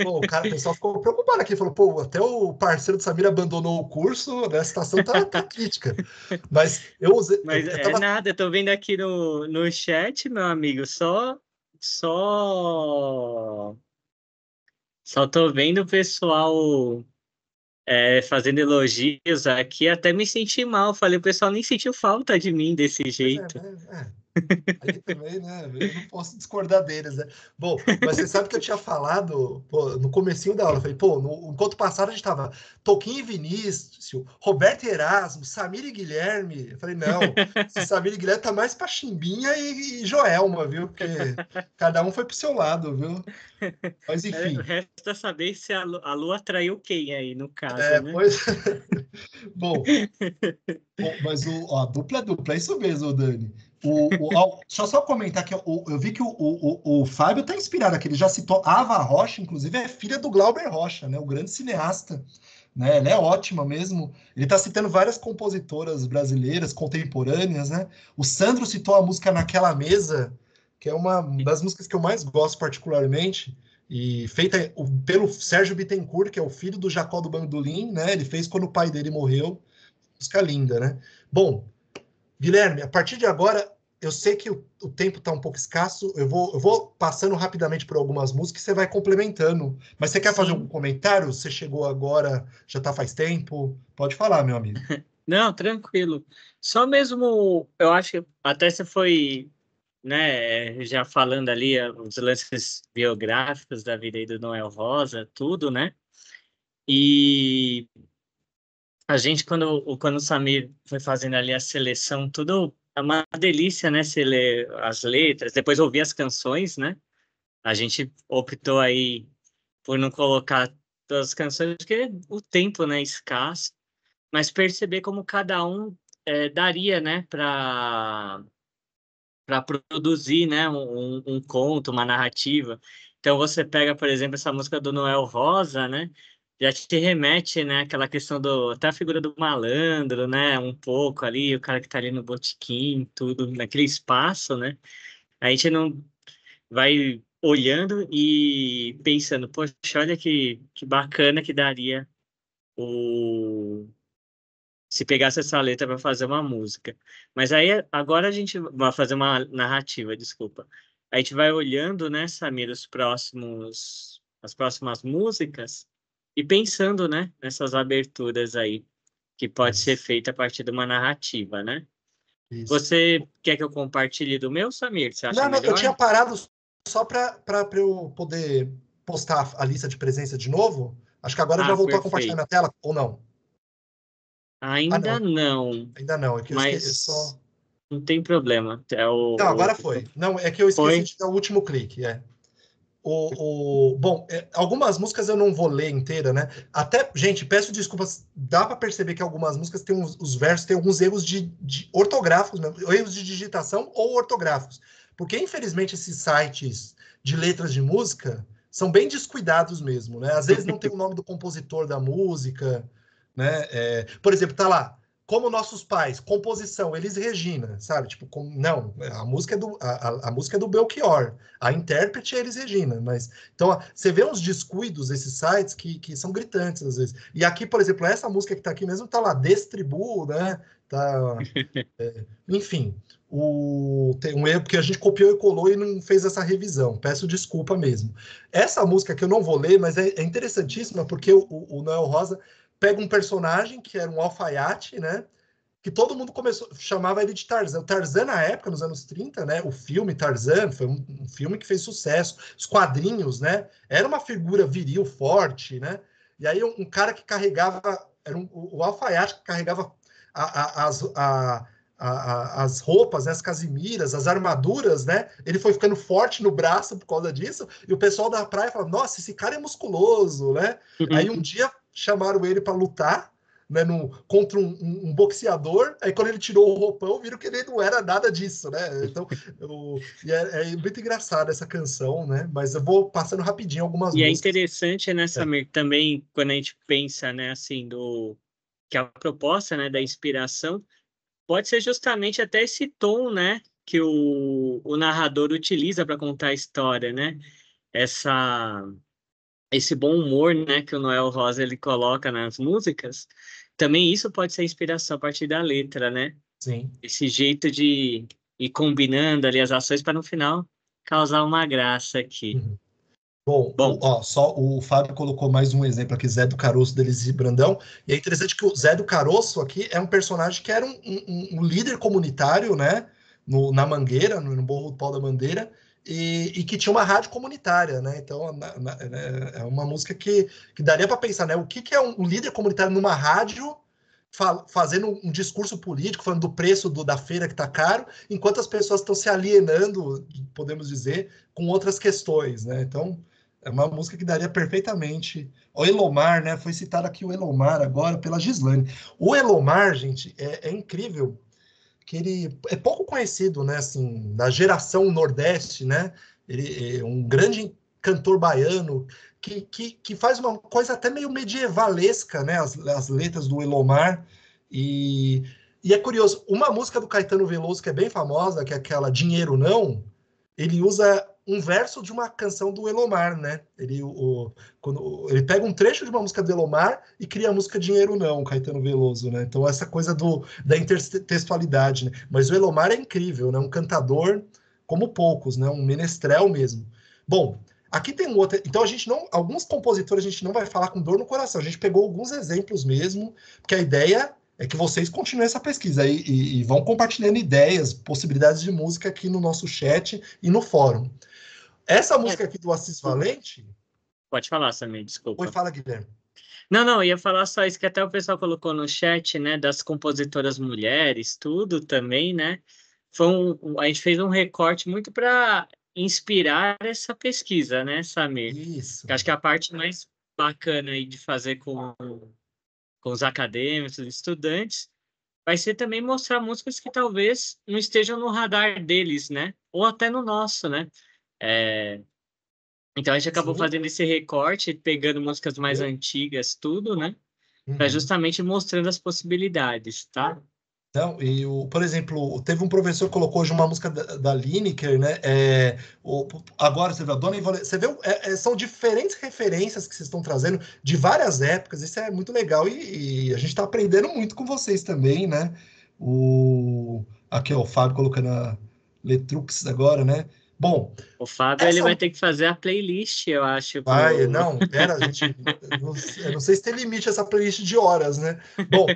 A: Pô, o pessoal ficou preocupado aqui, falou, pô, até o parceiro do Samir abandonou o curso, né? A situação tá crítica. Mas eu usei...
H: Mas
A: eu tava...
H: nada, eu tô vendo aqui no chat, meu amigo, só tô vendo o pessoal fazendo elogios aqui, até me senti mal. Falei, o pessoal nem sentiu falta de mim desse jeito.
A: Aí também, né? Eu não posso discordar deles, né? Bom, mas você sabe que eu tinha falado no comecinho da aula, eu falei, no encontro passado a gente tava Toquinho e Vinícius, Roberto e Erasmo, Samir e Guilherme. Eu falei, não, esse Samir e Guilherme tá mais pra Chimbinha e Joelma, viu? Porque cada um foi pro seu lado, viu? Mas enfim.
H: Resta saber se a Lua atraiu quem aí, no caso, né?
A: Pois... Bom, mas a dupla é isso mesmo, Dani. Deixa eu só comentar que eu vi que o Fábio está inspirado aqui. Ele já citou Ava Rocha, inclusive é filha do Glauber Rocha, né? O grande cineasta. Né? Ela é ótima mesmo. Ele está citando várias compositoras brasileiras contemporâneas, né? O Sandro citou a música Naquela Mesa, que é uma das músicas que eu mais gosto particularmente, e feita pelo Sérgio Bittencourt, que é o filho do Jacó do Bandolim, né? Ele fez quando o pai dele morreu. Música linda, né? Bom, Guilherme, a partir de agora, eu sei que o tempo está um pouco escasso, eu vou passando rapidamente por algumas músicas e você vai complementando. Mas você quer fazer algum comentário? Você chegou agora, já está faz tempo? Pode falar, meu amigo.
H: Não, tranquilo. Só mesmo, eu acho que até você foi, né, já falando ali os lances biográficos da vida aí do Noel Rosa, tudo, né? E a gente, quando o Samir foi fazendo ali a seleção, tudo é uma delícia, né? Você ler as letras, depois ouvir as canções, né? A gente optou aí por não colocar todas as canções, porque o tempo, né, é escasso, mas perceber como cada um daria, né, para produzir, né, um conto, uma narrativa. Então você pega, por exemplo, essa música do Noel Rosa, né, já te remete, né, aquela questão até a figura do malandro, né, um pouco ali, o cara que tá ali no botequim, tudo, naquele espaço, né, a gente não vai olhando e pensando, poxa, olha que bacana que daria o se pegasse essa letra para fazer uma música. Mas aí agora a gente vai fazer uma narrativa, desculpa. A gente vai olhando, né, Samir, as próximas músicas e pensando, né, nessas aberturas aí que pode ser
A: Isso.
H: feita a partir de uma narrativa, né?
A: Isso.
H: Você quer que eu compartilhe do meu, Samir? Você acha
A: Não, eu tinha
H: melhor?
A: parado só para eu poder postar a lista de presença de novo. Acho que agora já
H: Ah,
A: voltou a compartilhar
H: perfeito.
A: minha tela, ou não? Ah,
H: Ainda
A: não,
H: não,
A: ainda não. É que eu esqueci só.
H: mas não tem problema.
A: Não, agora foi. Não, é que eu esqueci
H: Foi?
A: de dar o último clique. Bom, algumas músicas eu não vou ler inteira, né? Até, gente, peço desculpas. Dá para perceber que algumas músicas têm os versos têm alguns erros de ortográficos, né? Erros de digitação ou ortográficos. Porque, infelizmente, esses sites de letras de música são bem descuidados mesmo, né? Às vezes não tem o nome do compositor da música, né? Por exemplo, tá lá. Como nossos pais, composição, Elis Regina, sabe? Tipo, não, a música a música é do Belchior, a intérprete é Elis Regina, mas então você vê uns descuidos desses sites que são gritantes às vezes. E aqui, por exemplo, essa música que tá aqui mesmo tá lá, Destribu, né? Tá, enfim, tem um erro porque a gente copiou e colou e não fez essa revisão. Peço desculpa mesmo. Essa música que eu não vou ler, mas é interessantíssima porque o Noel Rosa pega um personagem que era um alfaiate, né? Que todo mundo chamava ele de Tarzan. O Tarzan, na época, nos anos 30, né? O filme Tarzan foi um filme que fez sucesso. Os quadrinhos, né? Era uma figura viril, forte, né? E aí um cara que carregava, era o alfaiate que carregava as roupas, né, as casimiras, as armaduras, né? Ele foi ficando forte no braço por causa disso, e o pessoal da praia falou: nossa, esse cara é musculoso, né? Aí um dia chamaram ele para lutar, né, contra um boxeador, aí quando ele tirou o roupão, viram que ele não era nada disso, né? Então, é muito engraçada essa canção, né? Mas eu vou passando rapidinho algumas
H: E é
A: músicas.
H: interessante, né, Samir, também quando a gente pensa, né, assim, que a proposta, né, da inspiração pode ser justamente até esse tom, né, que o narrador utiliza para contar a história, né? Esse bom humor, né, que o Noel Rosa ele coloca nas músicas, também isso pode ser inspiração a partir da letra, né?
A: Sim.
H: Esse jeito de ir combinando ali as ações para no final causar uma graça aqui.
A: Uhum. Bom,
H: Bom,
A: só o Fábio colocou mais um exemplo aqui, Zé do Caroço, Delis e Brandão, e é interessante que o Zé do Caroço aqui é um personagem que era um líder comunitário, né, na Mangueira, no Morro do Pau da Bandeira, e que tinha uma rádio comunitária, né, então é uma música que daria para pensar, né, o que é um líder comunitário numa rádio fazendo um discurso político, falando do preço da feira que está caro, enquanto as pessoas estão se alienando, podemos dizer, com outras questões, né, então é uma música que daria perfeitamente. O Elomar, né? Foi citado aqui o Elomar agora pela Gislane. O Elomar, gente, é incrível que ele é pouco conhecido, né? Assim, da geração Nordeste, né? Ele é um grande cantor baiano que faz uma coisa até meio medievalesca, né? As letras do Elomar. E é curioso, uma música do Caetano Veloso que é bem famosa, que é aquela Dinheiro Não, ele usa um verso de uma canção do Elomar, né? Quando ele pega um trecho de uma música do Elomar e cria a música Dinheiro Não, Caetano Veloso, né? Então, essa coisa da intertextualidade, né? Mas o Elomar é incrível, né? Um cantador como poucos, né? Um menestrel mesmo. Bom, aqui tem um outro. Então, alguns compositores a gente não vai falar com dor no coração. A gente pegou alguns exemplos mesmo, porque a ideia é que vocês continuem essa pesquisa e vão compartilhando ideias, possibilidades de música aqui no nosso chat e no fórum. Essa música aqui do Assis Valente...
H: Pode falar, Samir,
A: Oi,
H: desculpa.
A: fala, Guilherme.
H: Não, eu ia falar só isso que até o pessoal colocou no chat, né, das compositoras mulheres, tudo também, né? A gente fez um recorte muito para inspirar essa pesquisa, né, Samir?
A: Isso.
H: Eu acho que a parte mais bacana aí de fazer com os acadêmicos, os estudantes, vai ser também mostrar músicas que talvez não estejam no radar deles, né? Ou até no nosso, né? Então a gente acabou fazendo esse recorte, pegando músicas mais antigas, tudo, né? Para justamente mostrando as possibilidades, tá?
A: Então, por exemplo, teve um professor que colocou hoje uma música da Lineker, né? Agora você vê a Dona Ivone, você vê, são diferentes referências que vocês estão trazendo de várias épocas, isso é muito legal e a gente está aprendendo muito com vocês também, né? Aqui, ó, o Fábio colocando a Letrux agora, né? Bom,
H: o Fábio ele vai ter que fazer a playlist, eu acho.
A: Não, pera, gente, eu não sei se tem limite essa playlist de horas, né? Bom,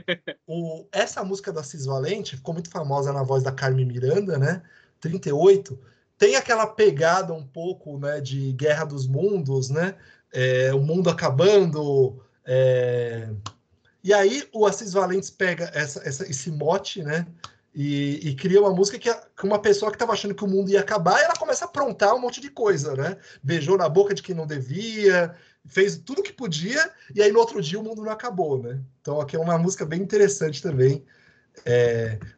A: essa música do Assis Valente ficou muito famosa na voz da Carmen Miranda, né? 38, tem aquela pegada um pouco, né, de Guerra dos Mundos, né? O mundo acabando. E aí o Assis Valente pega esse mote, né? E cria uma música que uma pessoa que estava achando que o mundo ia acabar, ela começa a aprontar um monte de coisa, né? Beijou na boca de quem não devia, fez tudo que podia, e aí no outro dia o mundo não acabou, né? Então aqui é uma música bem interessante também,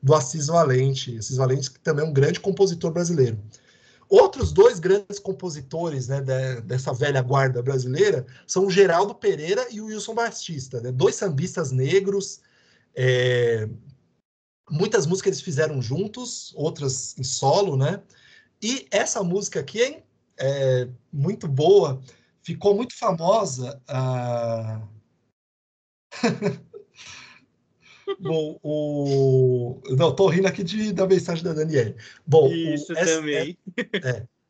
A: do Assis Valente. Assis Valente, que também é um grande compositor brasileiro. Outros dois grandes compositores, né, dessa velha guarda brasileira são o Geraldo Pereira e o Wilson Batista, né? Dois sambistas negros. Muitas músicas eles fizeram juntos, outras em solo, né? E essa música aqui é muito boa, ficou muito famosa. Bom, não, tô rindo aqui da mensagem da Daniele. Bom,
H: isso também.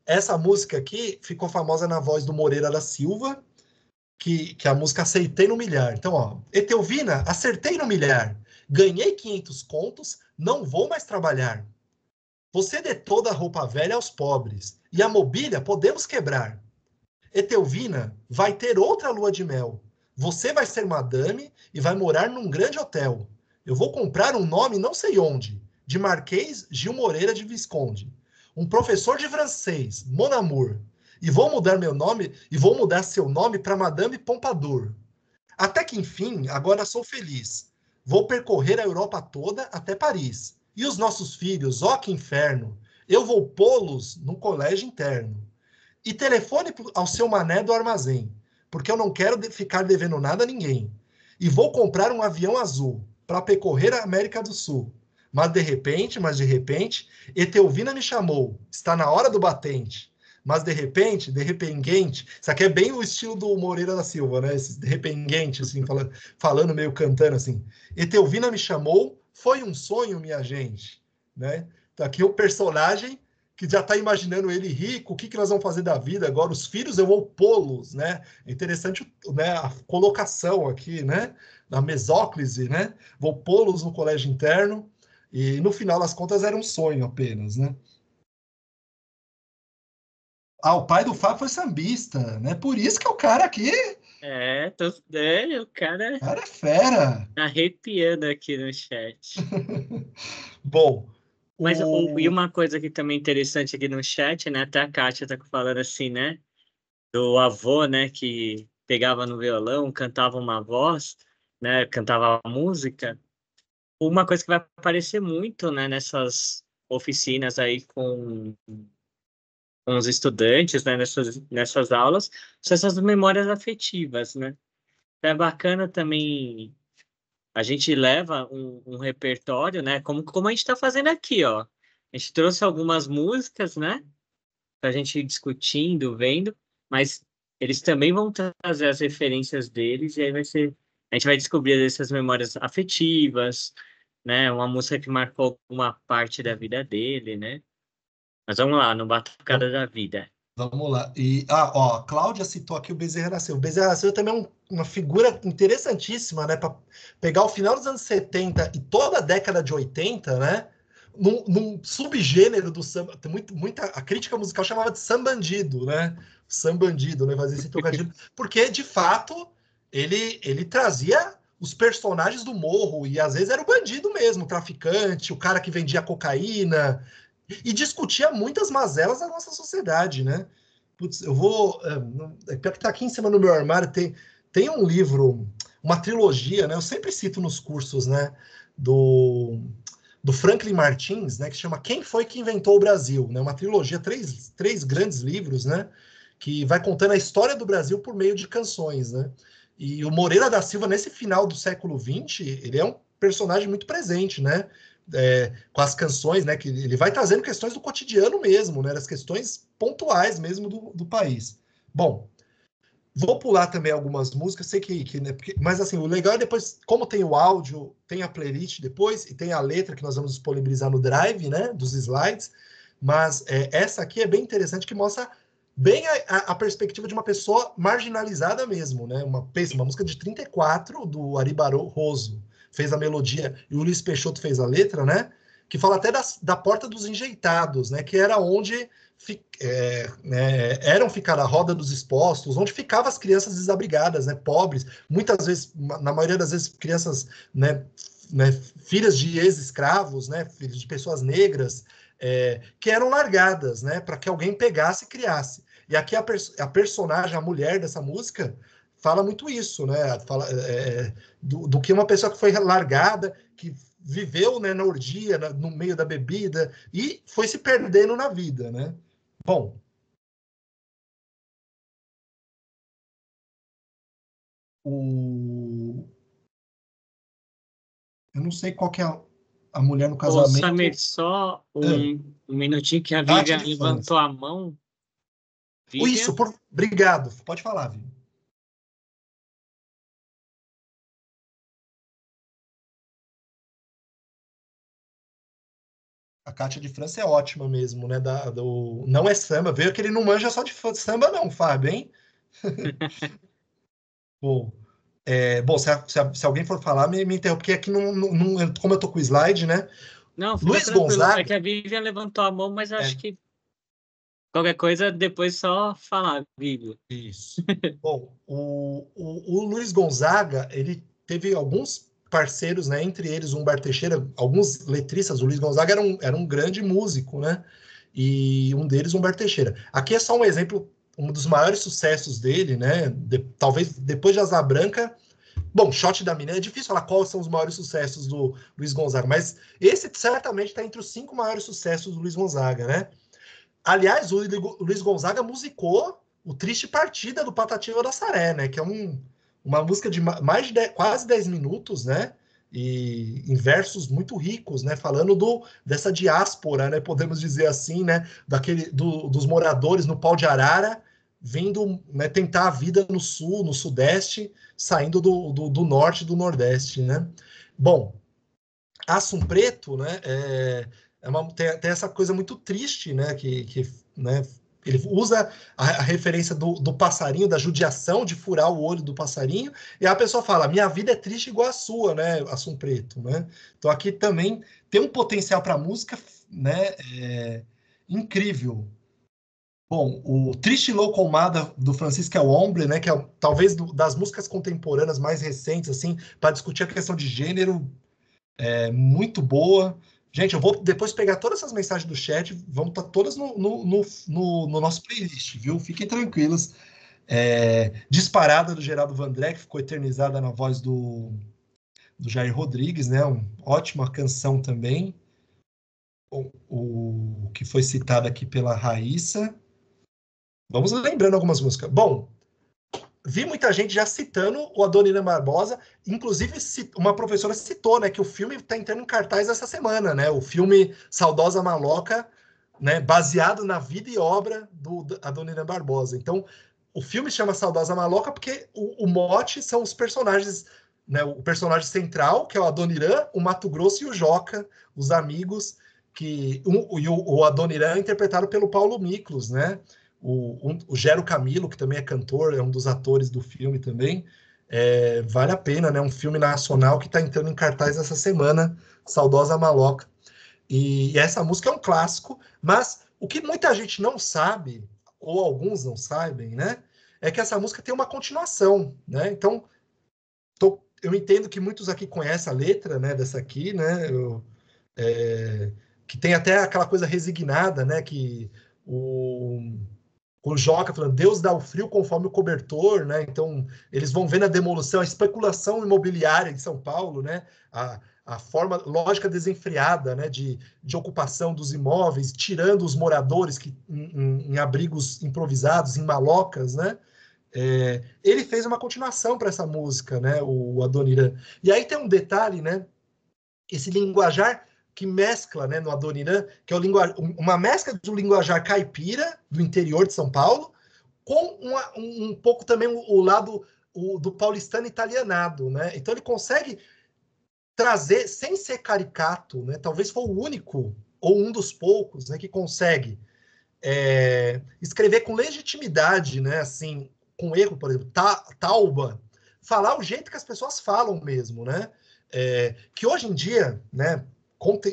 A: Essa música aqui ficou famosa na voz do Moreira da Silva, que a música Aceitei no Milhar. Então, ó, Etelvina, acertei no milhar. Ganhei 500 contos, não vou mais trabalhar. Você dê toda a roupa velha aos pobres, e a mobília podemos quebrar. Etelvina vai ter outra lua de mel. Você vai ser madame e vai morar num grande hotel. Eu vou comprar um nome não sei onde, de Marquês Gil Moreira de Visconde. Um professor de francês, Mon Amour. E vou mudar meu nome, e vou mudar seu nome para Madame Pompadour. Até que, enfim, agora sou feliz. Vou percorrer a Europa toda até Paris. E os nossos filhos, ó que inferno! Eu vou pô-los no colégio interno. E telefone ao seu mané do armazém, porque eu não quero ficar devendo nada a ninguém. E vou comprar um avião azul para percorrer a América do Sul. Mas de repente, Etelvina me chamou. Está na hora do batente. Mas de repente, isso aqui é bem o estilo do Moreira da Silva, né? Esse de repente, assim, falando meio cantando assim. Etelvina me chamou, foi um sonho, minha gente, né? Então aqui o personagem que já está imaginando ele rico, o que nós vamos fazer da vida agora? Os filhos eu vou pô-los, né? É interessante, né, a colocação aqui, né? Na mesóclise, né? Vou pô-los no colégio interno e no final das contas era um sonho apenas, né? O pai do Fábio foi sambista, né? Por isso que o cara aqui...
H: O cara
A: é fera.
H: Tá arrepiando aqui no chat.
A: Bom...
H: Mas e uma coisa que também interessante aqui no chat, né? Até a Kátia tá falando assim, né? Do avô, né? Que pegava no violão, cantava uma voz, né? Cantava a música. Uma coisa que vai aparecer muito, né? Nessas oficinas aí com os estudantes, né? Nessas aulas, são essas memórias afetivas, né? É bacana também... A gente leva um repertório, né? Como a gente está fazendo aqui, ó. A gente trouxe algumas músicas, né? Para a gente ir discutindo, vendo, mas eles também vão trazer as referências deles e aí a gente vai descobrir essas memórias afetivas, né? Uma música que marcou uma parte da vida dele, né? Mas vamos lá, no Batucada da Vida.
A: Vamos lá. E, ó, a Cláudia citou aqui o Bezerra da Silva. O Bezerra da Silva também é uma figura interessantíssima, né? Para pegar o final dos anos 70 e toda a década de 80, né? Num subgênero do samba, tem a crítica musical chamava de sambandido, né? Sambandido, né? Fazer esse trocadilho. Porque, de fato, ele trazia os personagens do morro, e às vezes era o bandido mesmo, o traficante, o cara que vendia cocaína, e discutia muitas mazelas da nossa sociedade, né? Putz, eu vou... pior que tá aqui em cima no meu armário, tem um livro, uma trilogia, né? Eu sempre cito nos cursos, né? Do Franklin Martins, né? Que se chama Quem Foi que Inventou o Brasil? Né? Uma trilogia, três grandes livros, né? Que vai contando a história do Brasil por meio de canções, né? E o Moreira da Silva, nesse final do século XX, ele é um personagem muito presente, né? Com as canções, né? Que ele vai trazendo questões do cotidiano mesmo, né? As questões pontuais mesmo do país. Bom, vou pular também algumas músicas, sei né, mas assim, o legal é depois, como tem o áudio, tem a playlist depois, e tem a letra que nós vamos disponibilizar no Drive, né? Dos slides, mas essa aqui é bem interessante, que mostra bem a perspectiva de uma pessoa marginalizada mesmo, né? Uma música de 34, do Ari Barroso, fez a melodia, e o Luiz Peixoto fez a letra, né? Que fala até da Porta dos Enjeitados, né? Que era onde ficar a roda dos expostos, onde ficavam as crianças desabrigadas, né? Pobres, muitas vezes, na maioria das vezes, crianças, né, filhas de ex-escravos, né? Filhos de pessoas negras, que eram largadas, né? Para que alguém pegasse e criasse. E aqui a personagem, a mulher dessa música, fala muito isso, né? Fala do que uma pessoa que foi largada, que viveu, né, na orgia, no meio da bebida, e foi se perdendo na vida, né? Bom, eu não sei qual que é a mulher no casamento.
H: Ô, Samir, só um minutinho que a Vivian levantou a mão. Vivian?
A: Isso, obrigado. Pode falar, Vivian. A Cátia de França é ótima mesmo, né? Não é samba. Veio que ele não manja só de samba, não, Fábio, hein? Bom, se alguém for falar, me interrompe, porque aqui como eu tô com o slide, né?
H: Não, fica
A: Luiz
H: tranquilo.
A: Gonzaga...
H: É que a Vivian levantou a mão, mas acho que qualquer coisa, depois só falar, Vivian.
A: Isso. Bom, o Luiz Gonzaga, ele teve alguns parceiros, né? Entre eles, o Humberto Teixeira, alguns letristas. O Luiz Gonzaga era um grande músico, né? E um deles, o Humberto Teixeira. Aqui é só um exemplo, um dos maiores sucessos dele, né? Talvez depois de Asa Branca. Bom, Shot da Mina, é difícil falar quais são os maiores sucessos do Luiz Gonzaga, mas esse certamente está entre os 5 maiores sucessos do Luiz Gonzaga, né? Aliás, o Luiz Gonzaga musicou o Triste Partida do Patativa da Saré, né? Que é uma música de quase 10 minutos, né? E em versos muito ricos, né? Falando dessa diáspora, né? Podemos dizer assim, né? Dos moradores no Pau de Arara, vindo, né, tentar a vida no sul, no sudeste, saindo do norte e do nordeste, né? Bom, Assum Preto, né? Tem essa coisa muito triste, né? Né, ele usa a referência do passarinho, da judiação, de furar o olho do passarinho, e a pessoa fala: minha vida é triste igual a sua, né, Assum Preto, né? Então aqui também tem um potencial para música, né, incrível. Bom, o Triste Loucomada do Francisco El Hombre, né, que é talvez das músicas contemporâneas mais recentes, assim, para discutir a questão de gênero, muito boa. Gente, eu vou depois pegar todas essas mensagens do chat, vão estar todas no nosso playlist, viu? Fiquem tranquilos. Disparada do Geraldo Vandré, que ficou eternizada na voz do Jair Rodrigues, né? Uma ótima canção também. O que foi citado aqui pela Raíssa. Vamos lembrando algumas músicas. Bom, vi muita gente já citando o Adoniran Barbosa, inclusive uma professora citou, né, que o filme está entrando em cartaz essa semana, né, o filme Saudosa Maloca, né, baseado na vida e obra do Adoniran Barbosa. Então, o filme chama Saudosa Maloca porque o mote são os personagens, né, o personagem central, que é o Adoniran, o Mato Grosso e o Joca, os amigos, o Adoniran é interpretado pelo Paulo Miklos, né, o Gero Camilo, que também é cantor, é um dos atores do filme também. Vale a pena, né? Um filme nacional que está entrando em cartaz essa semana, Saudosa Maloca. E essa música é um clássico, mas o que muita gente não sabe, ou alguns não sabem, né? É que essa música tem uma continuação, né? Então, eu entendo que muitos aqui conhecem a letra, né, dessa aqui, né? Que tem até aquela coisa resignada, né? Que o Joca falando, Deus dá o frio conforme o cobertor, né? Então, eles vão ver na demolição a especulação imobiliária em São Paulo, né? A forma, lógica desenfreada, né? De ocupação dos imóveis, tirando os moradores em abrigos improvisados, em malocas, né? Ele fez uma continuação para essa música, né? O Adoniran. E aí tem um detalhe, né? Esse linguajar que mescla, né, no Adoniran, que é uma mescla do linguajar caipira, do interior de São Paulo, com um pouco também o lado do paulistano italianado, né? Então ele consegue trazer, sem ser caricato, né? Talvez foi o único, ou um dos poucos, né, que consegue escrever com legitimidade, né? Assim, com erro, por exemplo, Tauba, falar o jeito que as pessoas falam mesmo, né? Que hoje em dia, né,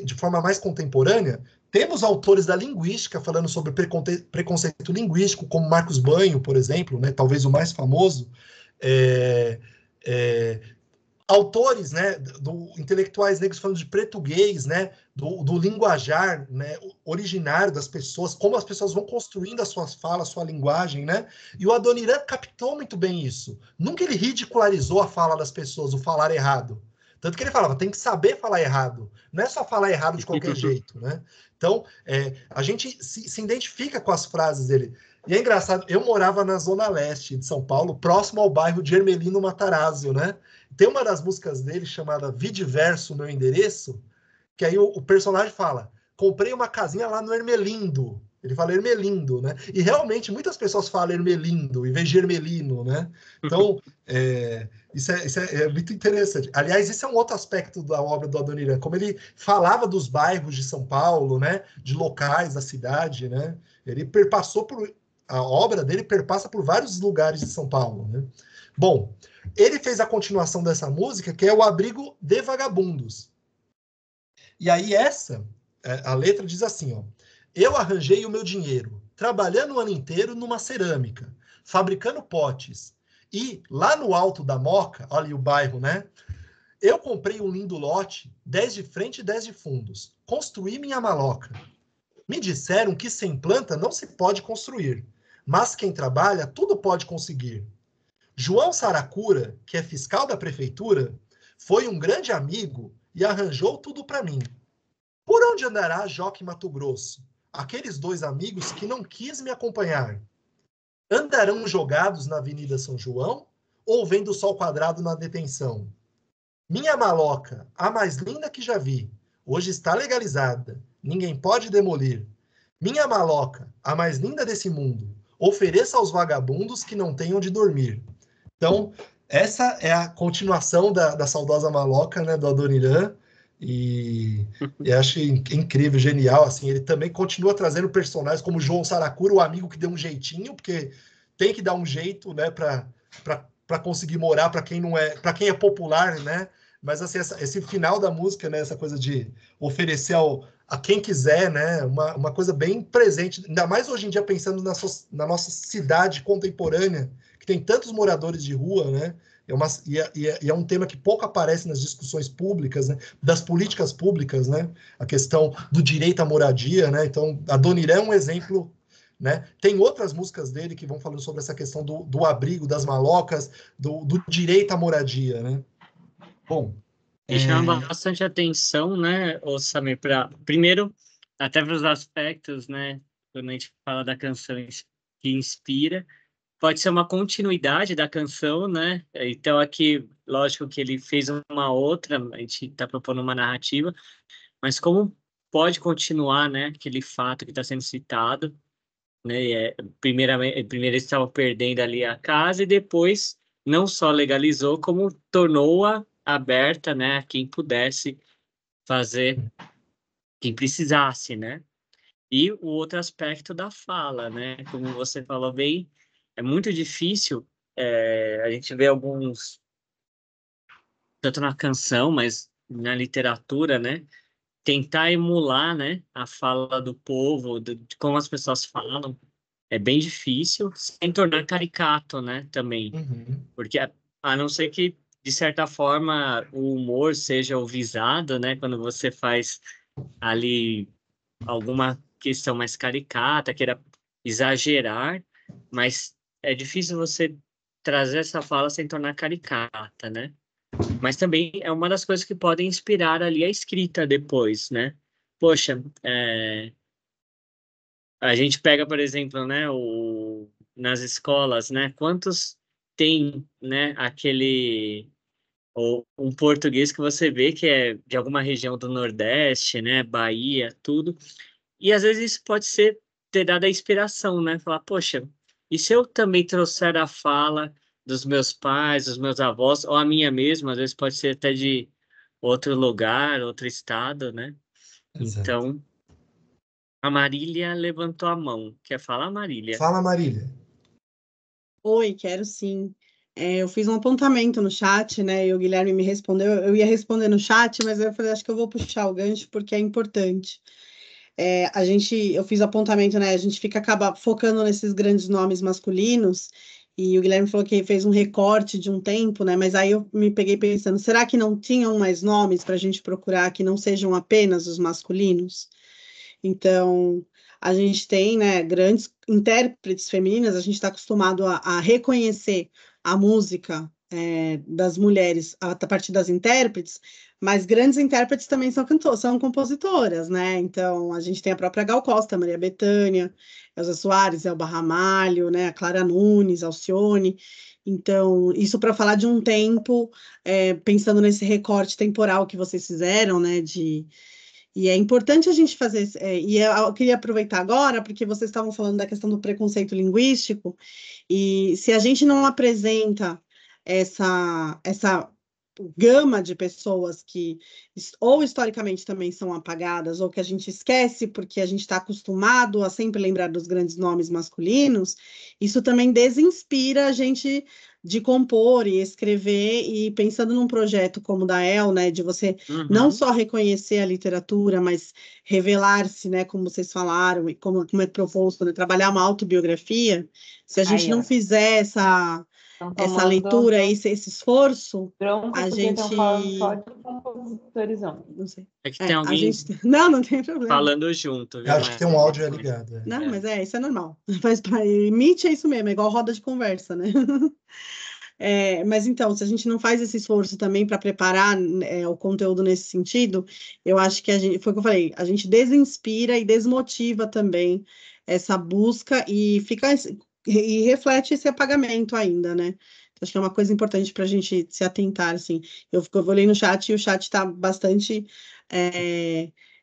A: de forma mais contemporânea, temos autores da linguística falando sobre preconceito linguístico, como Marcos Banho, por exemplo, né, talvez o mais famoso, autores, né, intelectuais negros falando de português, né, do linguajar, né, originário das pessoas, como as pessoas vão construindo as suas falas, sua linguagem, né, e o Adoniran captou muito bem isso. Nunca ele ridicularizou a fala das pessoas, o falar errado. Tanto que ele falava, tem que saber falar errado, não é só falar errado de qualquer jeito, né? Então, a gente se identifica com as frases dele. E é engraçado, eu morava na Zona Leste de São Paulo, próximo ao bairro de Ermelino Matarazzo, né? Tem uma das músicas dele chamada Vidiverso, Meu Endereço, que aí o personagem fala, comprei uma casinha lá no Ermelindo. Ele fala Ermelindo, né? E realmente muitas pessoas falam Ermelindo em vez de Ermelino, né? Então, isso é muito interessante. Aliás, isso é um outro aspecto da obra do Adoniran, como ele falava dos bairros de São Paulo, né? De locais da cidade, né? Ele perpassou a obra dele perpassa por vários lugares de São Paulo, né? Bom, ele fez a continuação dessa música, que é O Abrigo de Vagabundos. E aí a letra diz assim, ó, eu arranjei o meu dinheiro, trabalhando o ano inteiro numa cerâmica, fabricando potes. E lá no alto da Moca, olha aí o bairro, né? Eu comprei um lindo lote, 10 de frente e 10 de fundos. Construí minha maloca. Me disseram que sem planta não se pode construir, mas quem trabalha tudo pode conseguir. João Saracura, que é fiscal da prefeitura, foi um grande amigo e arranjou tudo para mim. Por onde andará Joque Mato Grosso? Aqueles dois amigos que não quis me acompanhar. Andarão jogados na Avenida São João ou vendo o sol quadrado na detenção? Minha maloca, a mais linda que já vi, hoje está legalizada, ninguém pode demolir. Minha maloca, a mais linda desse mundo, ofereça aos vagabundos que não tenham de dormir. Então, essa é a continuação da Saudosa Maloca, né, do Adoniran, e eu acho incrível, genial, assim, ele também continua trazendo personagens como João Saracura, o amigo que deu um jeitinho, porque tem que dar um jeito, né, para conseguir morar, para quem não é, para quem é popular, né, mas assim, esse final da música, né, essa coisa de oferecer a quem quiser, né, uma coisa bem presente, ainda mais hoje em dia pensando na nossa cidade contemporânea, que tem tantos moradores de rua, né, é um tema que pouco aparece nas discussões públicas, né, das políticas públicas, né, a questão do direito à moradia, né, então Adoniran é um exemplo, né, tem outras músicas dele que vão falando sobre essa questão do abrigo, das malocas, do direito à moradia, né. Bom,
H: E chama bastante atenção, né, Samir, primeiro, até para os aspectos, né, quando a gente fala da canção que inspira, pode ser uma continuidade da canção, né, então aqui, lógico que ele fez uma outra, a gente está propondo uma narrativa, mas como pode continuar, né, aquele fato que está sendo citado, né, primeiro eles estavam perdendo ali a casa e depois não só legalizou, como tornou-a aberta, né, a quem pudesse fazer, quem precisasse, né? E o outro aspecto da fala, né? Como você falou bem, é muito difícil, a gente vê alguns, tanto na canção, mas na literatura, né? Tentar emular, né, a fala do povo, de como as pessoas falam, é bem difícil, sem tornar caricato, né, também.
A: Uhum.
H: Porque a não ser que, de certa forma, o humor seja o visado, né, quando você faz ali alguma questão mais caricata, queira exagerar, mas é difícil você trazer essa fala sem tornar caricata, né? Mas também é uma das coisas que podem inspirar ali a escrita depois, né? Poxa, a gente pega, por exemplo, né, nas escolas, né? Quantos tem, né, um português que você vê que é de alguma região do Nordeste, né, Bahia, tudo. E às vezes isso pode ter dado a inspiração, né? Falar, poxa, e se eu também trouxer a fala dos meus pais, dos meus avós, ou a minha mesma, às vezes pode ser até de outro lugar, outro estado, né?
A: Exato.
H: Então, a Marília levantou a mão. Quer falar, Marília?
A: Fala, Marília.
D: Oi, quero sim. Eu fiz um apontamento no chat, né? E o Guilherme me respondeu. Eu ia responder no chat, mas eu falei, acho que eu vou puxar o gancho porque é importante. Eu fiz apontamento, né? A gente acaba focando nesses grandes nomes masculinos, e o Guilherme falou que fez um recorte de um tempo, né? Mas aí eu me peguei pensando, será que não tinham mais nomes para a gente procurar que não sejam apenas os masculinos? Então, a gente tem, né, grandes intérpretes femininas, a gente está acostumado a reconhecer a música das mulheres a partir das intérpretes, mas grandes intérpretes também são compositoras, né? Então, a gente tem a própria Gal Costa, Maria Bethânia, Elza Soares, Elba Ramalho, né, a Clara Nunes, Alcione. Então, isso para falar de um tempo, pensando nesse recorte temporal que vocês fizeram, né, e é importante a gente fazer, eu queria aproveitar agora, porque vocês estavam falando da questão do preconceito linguístico, e se a gente não apresenta essa gama de pessoas que ou historicamente também são apagadas, ou que a gente esquece porque a gente está acostumado a sempre lembrar dos grandes nomes masculinos, isso também desinspira a gente de compor e escrever, e pensando num projeto como o da El, né, de você não só reconhecer a literatura, mas revelar-se, né, como vocês falaram, e como é proposto, né, trabalhar uma autobiografia, se a gente
I: Aí,
D: não
I: ó.
D: fizer essa leitura, esse esforço,
I: Bronca,
D: a
I: porque
D: gente...
I: estão falando só de compositores homens.
D: Não sei.
H: É que tem
D: A
H: alguém
D: gente... Não tem problema.
H: falando junto,
A: Eu
H: viu,
A: acho que tem um
H: Marília?
A: áudio ligado.
D: Não, mas isso é normal. Meet é isso mesmo, é igual roda de conversa, né? Mas então, se a gente não faz esse esforço também para preparar o conteúdo nesse sentido, eu acho que foi o que eu falei, a gente desinspira e desmotiva também essa busca e reflete esse apagamento ainda, né? Acho que é uma coisa importante para a gente se atentar, assim. Eu olhei no chat e o chat está bastante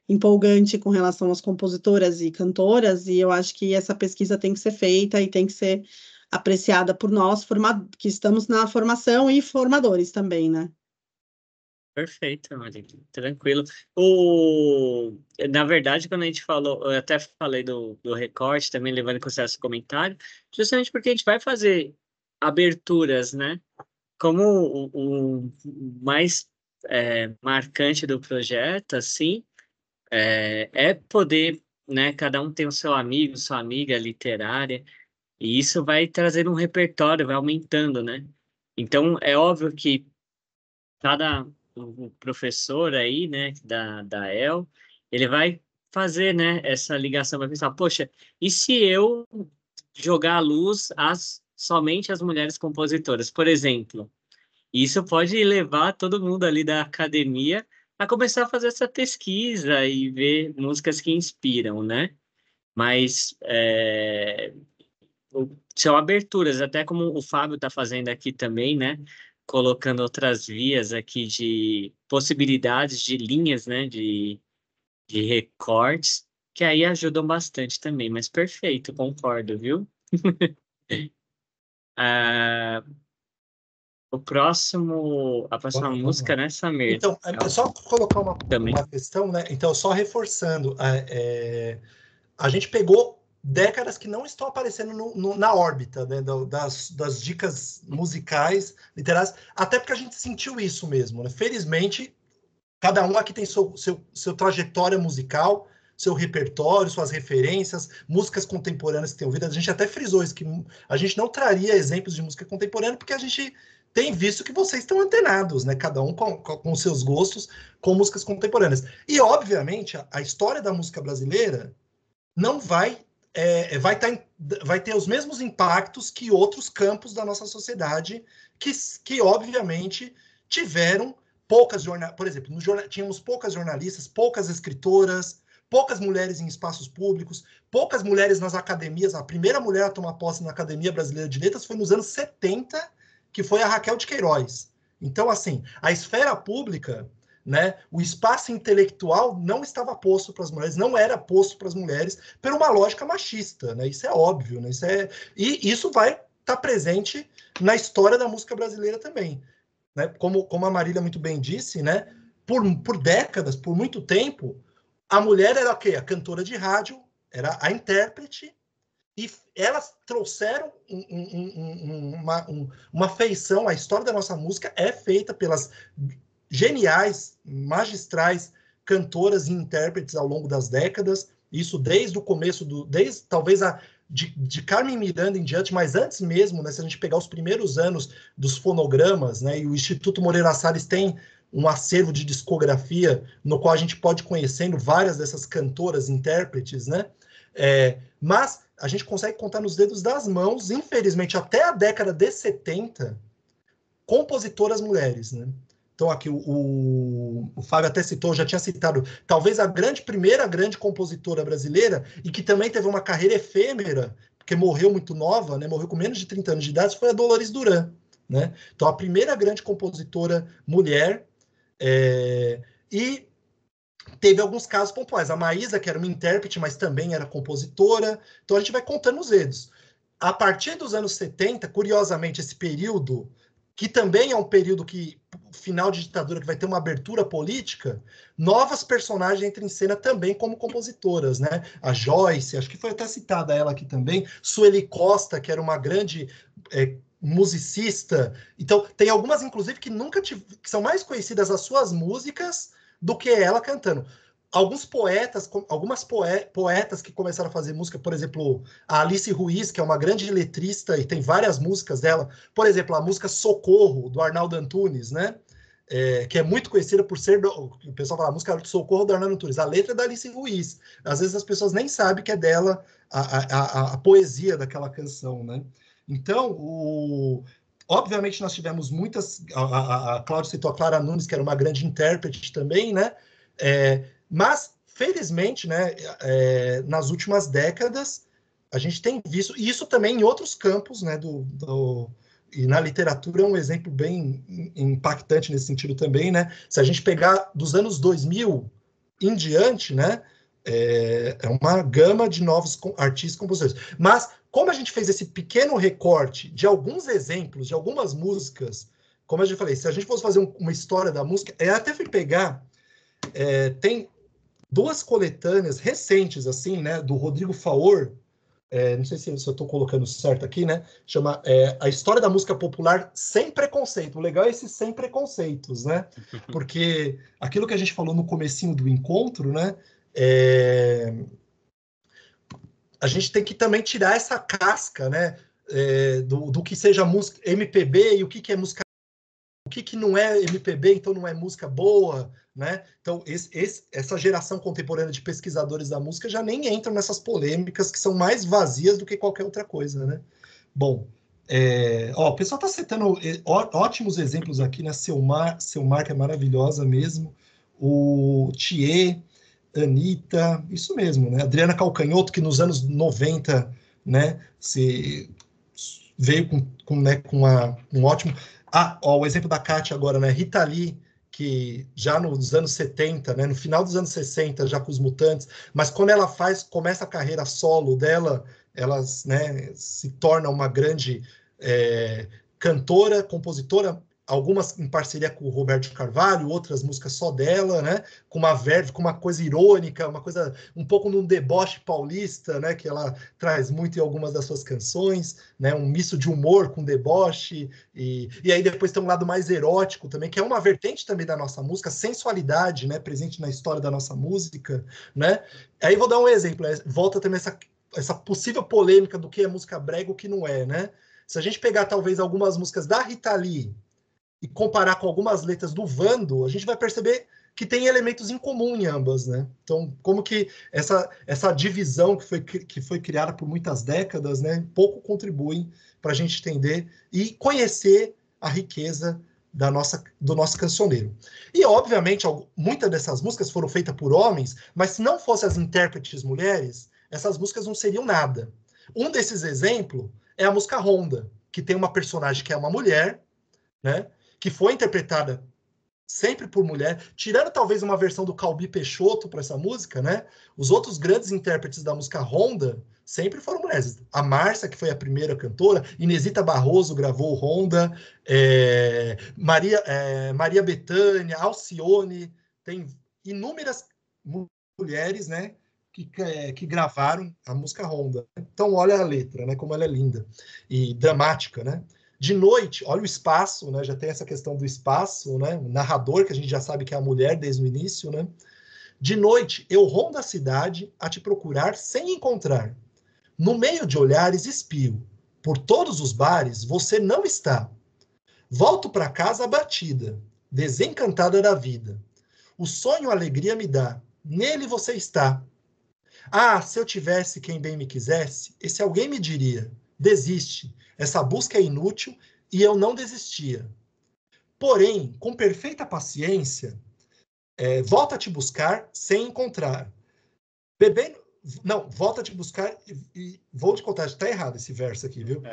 D: empolgante com relação às compositoras e cantoras, e eu acho que essa pesquisa tem que ser feita e tem que ser apreciada por nós, que estamos na formação, e formadores também, né?
H: Perfeito, Marília. Tranquilo. Na verdade, quando a gente falou, eu até falei do recorte, também levando em consideração esse comentário, justamente porque a gente vai fazer aberturas, né? Como o mais marcante do projeto, assim, é poder, né? Cada um tem o seu amigo, sua amiga literária, e isso vai trazendo um repertório, vai aumentando, né? Então, é óbvio que cada o professor aí, né, da El, ele vai fazer, né, essa ligação, vai pensar, poxa, e se eu jogar à luz somente as mulheres compositoras, por exemplo? Isso pode levar todo mundo ali da academia a começar a fazer essa pesquisa e ver músicas que inspiram, né? Mas são aberturas, até como o Fábio está fazendo aqui também, né? Colocando outras vias aqui de possibilidades de linhas, né? De recortes, que aí ajudam bastante também. Mas perfeito, concordo, viu? A próxima
A: Vamos
H: música,
A: lá.
H: né, Samir?
A: Então, só colocar uma
H: Também.
A: questão, né? Então, só reforçando, a gente pegou décadas que não estão aparecendo na órbita, né, das dicas musicais, literárias, até porque a gente sentiu isso mesmo, né? Felizmente, cada um aqui tem seu trajetória musical, seu repertório, suas referências, músicas contemporâneas que tem ouvido. A gente até frisou isso, que a gente não traria exemplos de música contemporânea, porque a gente tem visto que vocês estão antenados, né? Cada um com seus gostos, com músicas contemporâneas. E, obviamente, a história da música brasileira não vai ter os mesmos impactos que outros campos da nossa sociedade, que obviamente, tiveram poucas jornalistas. Por exemplo, tínhamos poucas jornalistas, poucas escritoras, poucas mulheres em espaços públicos, poucas mulheres nas academias. A primeira mulher a tomar posse na Academia Brasileira de Letras foi nos anos 70, que foi a Raquel de Queiroz. Então, assim, a esfera pública, né, o espaço intelectual não estava posto para as mulheres, não era posto para as mulheres, por uma lógica machista, né? Isso é óbvio, né? E isso vai estar presente na história da música brasileira também, né? Como a Marília muito bem disse, né? Por décadas, por muito tempo, a mulher era o quê? A cantora de rádio, era a intérprete, e elas trouxeram uma feição. A história da nossa música é feita pelas geniais, magistrais cantoras e intérpretes ao longo das décadas, isso desde o começo, desde talvez de Carmen Miranda em diante, mas antes mesmo, né, se a gente pegar os primeiros anos dos fonogramas, né, e o Instituto Moreira Salles tem um acervo de discografia no qual a gente pode ir conhecendo várias dessas cantoras, intérpretes, né, mas a gente consegue contar nos dedos das mãos, infelizmente, até a década de 70, compositoras mulheres, né. Então, aqui o Fábio até citou, já tinha citado, talvez a primeira grande compositora brasileira, e que também teve uma carreira efêmera, porque morreu muito nova, né, morreu com menos de 30 anos de idade, foi a Dolores Duran, né? Então, a primeira grande compositora mulher, e teve alguns casos pontuais. A Maísa, que era uma intérprete, mas também era compositora. Então, a gente vai contando os dedos. A partir dos anos 70, curiosamente, esse período, que também é um período final de ditadura, que vai ter uma abertura política, novas personagens entram em cena também como compositoras, né? A Joyce, acho que foi até citada ela aqui também, Sueli Costa, que era uma grande musicista. Então, tem algumas, inclusive, que são mais conhecidas as suas músicas do que ela cantando. Alguns poetas, algumas poetas que começaram a fazer música, por exemplo, a Alice Ruiz, que é uma grande letrista e tem várias músicas dela, por exemplo, a música Socorro, do Arnaldo Antunes, né? Que é muito conhecida por ser, o pessoal fala, a música Socorro do Arnaldo Antunes, a letra é da Alice Ruiz. Às vezes as pessoas nem sabem que é dela a poesia daquela canção, né? Então, obviamente nós tivemos muitas, a Cláudia citou a Clara Nunes, que era uma grande intérprete também, né? Mas, felizmente, né, nas últimas décadas, a gente tem visto, e isso também em outros campos, né, e na literatura é um exemplo bem impactante nesse sentido também, né? Se a gente pegar dos anos 2000 em diante, né, é uma gama de novos artistas e compositores. Mas, como a gente fez esse pequeno recorte de alguns exemplos, de algumas músicas, como eu já falei, se a gente fosse fazer uma história da música, até fui pegar, tem duas coletâneas recentes, assim, né, do Rodrigo Faor, não sei se eu estou colocando certo aqui, né, chama A História da Música Popular Sem Preconceito. O legal é esse sem preconceitos, né, porque aquilo que a gente falou no comecinho do encontro, né, a gente tem que também tirar essa casca, né, do que seja música MPB e o que é música, o que não é MPB, então não é música boa, né? Então, essa geração contemporânea de pesquisadores da música já nem entram nessas polêmicas que são mais vazias do que qualquer outra coisa, né? Bom, o pessoal está citando ótimos exemplos aqui, né? Selmar, que é maravilhosa mesmo, o Thier, Anitta, isso mesmo, né? Adriana Calcanhoto, que nos anos 90, né, veio com um ótimo... o exemplo da Kátia agora, né? Rita Lee, que já nos anos 70, né, no final dos anos 60, já com os Mutantes, mas quando ela começa a carreira solo dela, ela, né, se torna uma grande cantora, compositora, algumas em parceria com o Roberto Carvalho, outras músicas só dela, né? Com uma verve, com uma coisa irônica, uma coisa um pouco num deboche paulista, né? Que ela traz muito em algumas das suas canções, né? Um misto de humor com deboche, e aí depois tem um lado mais erótico também, que é uma vertente também da nossa música, sensualidade, né? Presente na história da nossa música, né? Aí vou dar um exemplo, volta também essa possível polêmica do que é música brega e o que não é, né? Se a gente pegar talvez algumas músicas da Rita Lee e comparar com algumas letras do Vando, a gente vai perceber que tem elementos em comum em ambas, né? Então, como que essa divisão que foi criada por muitas décadas, né, pouco contribui para a gente entender e conhecer a riqueza do nosso cancioneiro. E, obviamente, muitas dessas músicas foram feitas por homens, mas se não fossem as intérpretes mulheres, essas músicas não seriam nada. Um desses exemplos é a música Ronda, que tem uma personagem que é uma mulher, né, que foi interpretada sempre por mulher, tirando talvez uma versão do Calbi Peixoto para essa música, né? Os outros grandes intérpretes da música Ronda sempre foram mulheres. A Márcia, que foi a primeira cantora, Inesita Barroso gravou Ronda, Maria Bethânia, Alcione, tem inúmeras mulheres, né? Que gravaram a música Ronda. Então, olha a letra, né? Como ela é linda e dramática, né? De noite, olha o espaço, né? Já tem essa questão do espaço, né? O narrador, que a gente já sabe que é a mulher desde o início, né? De noite, eu rondo a cidade a te procurar sem encontrar. No meio de olhares espio. Por todos os bares você não está. Volto para casa abatida, desencantada da vida. O sonho a alegria me dá. Nele você está. Ah, se eu tivesse quem bem me quisesse, esse alguém me diria: desiste, essa busca é inútil, e eu não desistia. Porém, com perfeita paciência, volta a te buscar sem encontrar. Bebendo. Não, volta a te buscar e vou te contar, está errado esse verso aqui, viu?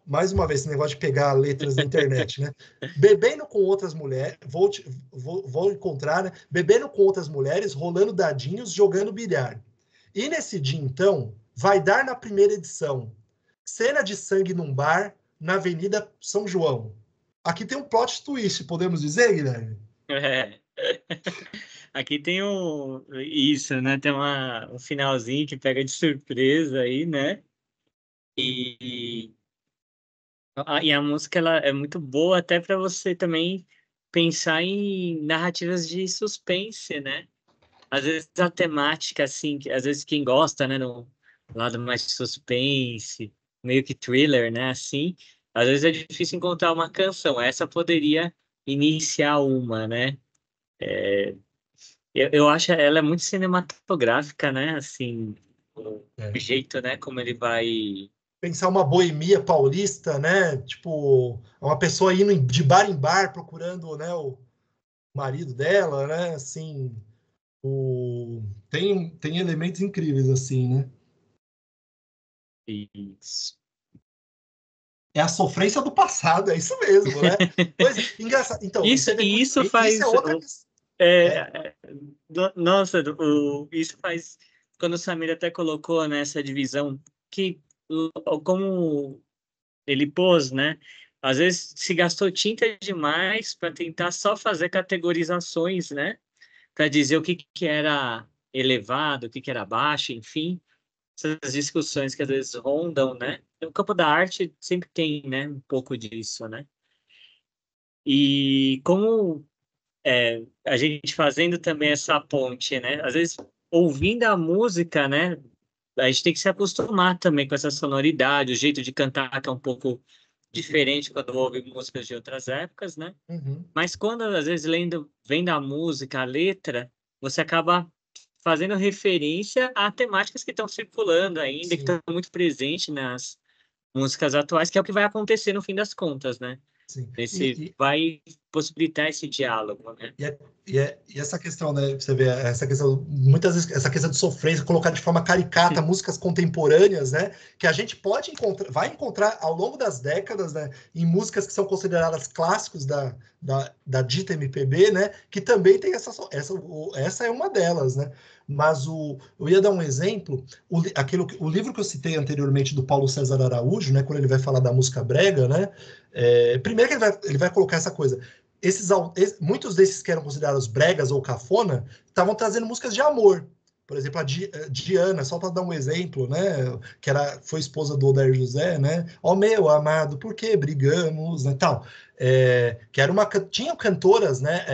A: Mais uma vez, esse negócio de pegar letras da internet, né? Bebendo com outras mulheres, vou encontrar, né? Bebendo com outras mulheres, rolando dadinhos, jogando bilhar. E nesse dia, então, vai dar na primeira edição. Cena de sangue num bar, na Avenida São João. Aqui tem um plot twist, podemos dizer, Guilherme?
H: Aqui tem isso, né? Tem um finalzinho que pega de surpresa aí, né? E a música ela é muito boa até para você também pensar em narrativas de suspense, né? Às vezes a temática, assim, às vezes quem gosta, né, no lado mais de suspense, meio que thriller, né, assim, às vezes é difícil encontrar uma canção. Essa poderia iniciar uma, né? Eu acho ela é muito cinematográfica, né, assim, o jeito, né, como ele vai...
A: Pensar uma boemia paulista, né? Tipo, uma pessoa indo de bar em bar procurando, né, o marido dela, né? Assim, tem elementos incríveis assim, né?
H: Isso.
A: É a sofrência do passado, é isso mesmo, né? Pois, engraçado. Então,
H: isso faz...
A: Isso é outra questão.
H: Nossa, isso faz... Quando o Samir até colocou nessa divisão, que como ele pôs, né? Às vezes se gastou tinta demais para tentar só fazer categorizações, né? Para dizer o que era elevado, o que era baixo, enfim. Essas discussões que às vezes rondam, né? No campo da arte sempre tem, né? Um pouco disso, né? E como a gente fazendo também essa ponte, né? Às vezes ouvindo a música, né? A gente tem que se acostumar também com essa sonoridade, o jeito de cantar que é um pouco diferente quando ouve músicas de outras épocas, né?
A: Uhum.
H: Mas quando, às vezes, vendo a música, a letra, você acaba fazendo referência a temáticas que estão circulando ainda,
A: Sim.
H: que estão muito presentes nas músicas atuais, que é o que vai acontecer no fim das contas, né?
A: Sim.
H: Vai possibilitar esse diálogo, né?
A: E essa questão, né? Você vê essa questão, muitas vezes, essa questão de sofrência, colocar de forma caricata músicas contemporâneas, né? Que a gente pode encontrar, vai encontrar ao longo das décadas, né? Em músicas que são consideradas clássicos da dita MPB, né? Que também tem essa é uma delas, né? Mas eu ia dar um exemplo, o livro que eu citei anteriormente do Paulo César Araújo, né? Quando ele vai falar da música brega, né? Primeiro que ele vai colocar essa coisa. Muitos desses que eram considerados bregas ou cafona estavam trazendo músicas de amor. Por exemplo, a Diana, só para dar um exemplo, né, que foi esposa do Odair José, né? Ó meu amado, por que brigamos, né, tal. Que era tinham cantoras, né,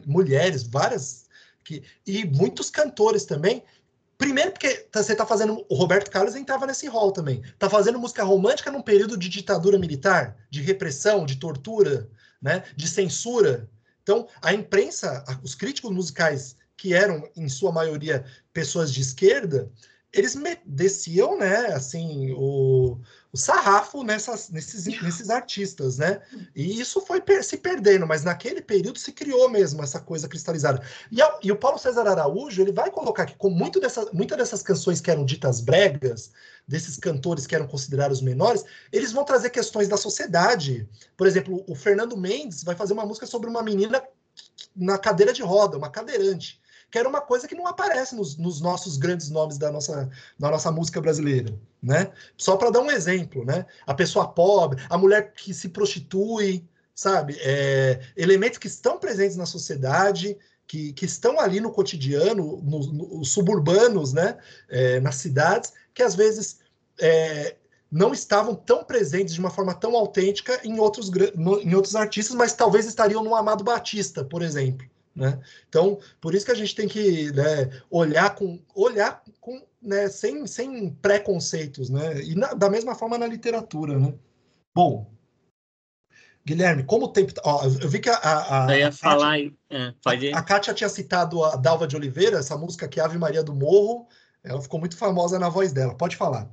A: mulheres, várias, e muitos cantores também. Primeiro porque você está fazendo... O Roberto Carlos entrava nesse rol também. Está fazendo música romântica num período de ditadura militar, de repressão, de tortura, né, de censura. Então, a imprensa, os críticos musicais, que eram, em sua maioria, pessoas de esquerda, eles desciam, né, assim, o sarrafo nesses artistas, né? E isso foi se perdendo, mas naquele período se criou mesmo essa coisa cristalizada. E o Paulo César Araújo, ele vai colocar que com muitas dessas canções que eram ditas bregas, desses cantores que eram considerados menores, eles vão trazer questões da sociedade. Por exemplo, o Fernando Mendes vai fazer uma música sobre uma menina na cadeira de roda, uma cadeirante, que era uma coisa que não aparece nos nossos grandes nomes da nossa música brasileira, né? Só para dar um exemplo, né? A pessoa pobre, a mulher que se prostitui, sabe? Elementos que estão presentes na sociedade, que estão ali no cotidiano, nos suburbanos, né? Nas cidades, que às vezes não estavam tão presentes de uma forma tão autêntica em outros artistas, mas talvez estariam no Amado Batista, por exemplo. Né? Então, por isso que a gente tem que, né, olhar com né, sem preconceitos, né? E da mesma forma na literatura, né? Bom, Guilherme, como o tempo... eu vi que a Kátia tinha citado a Dalva de Oliveira, essa música que é Ave Maria do Morro, ela ficou muito famosa na voz dela. Pode falar.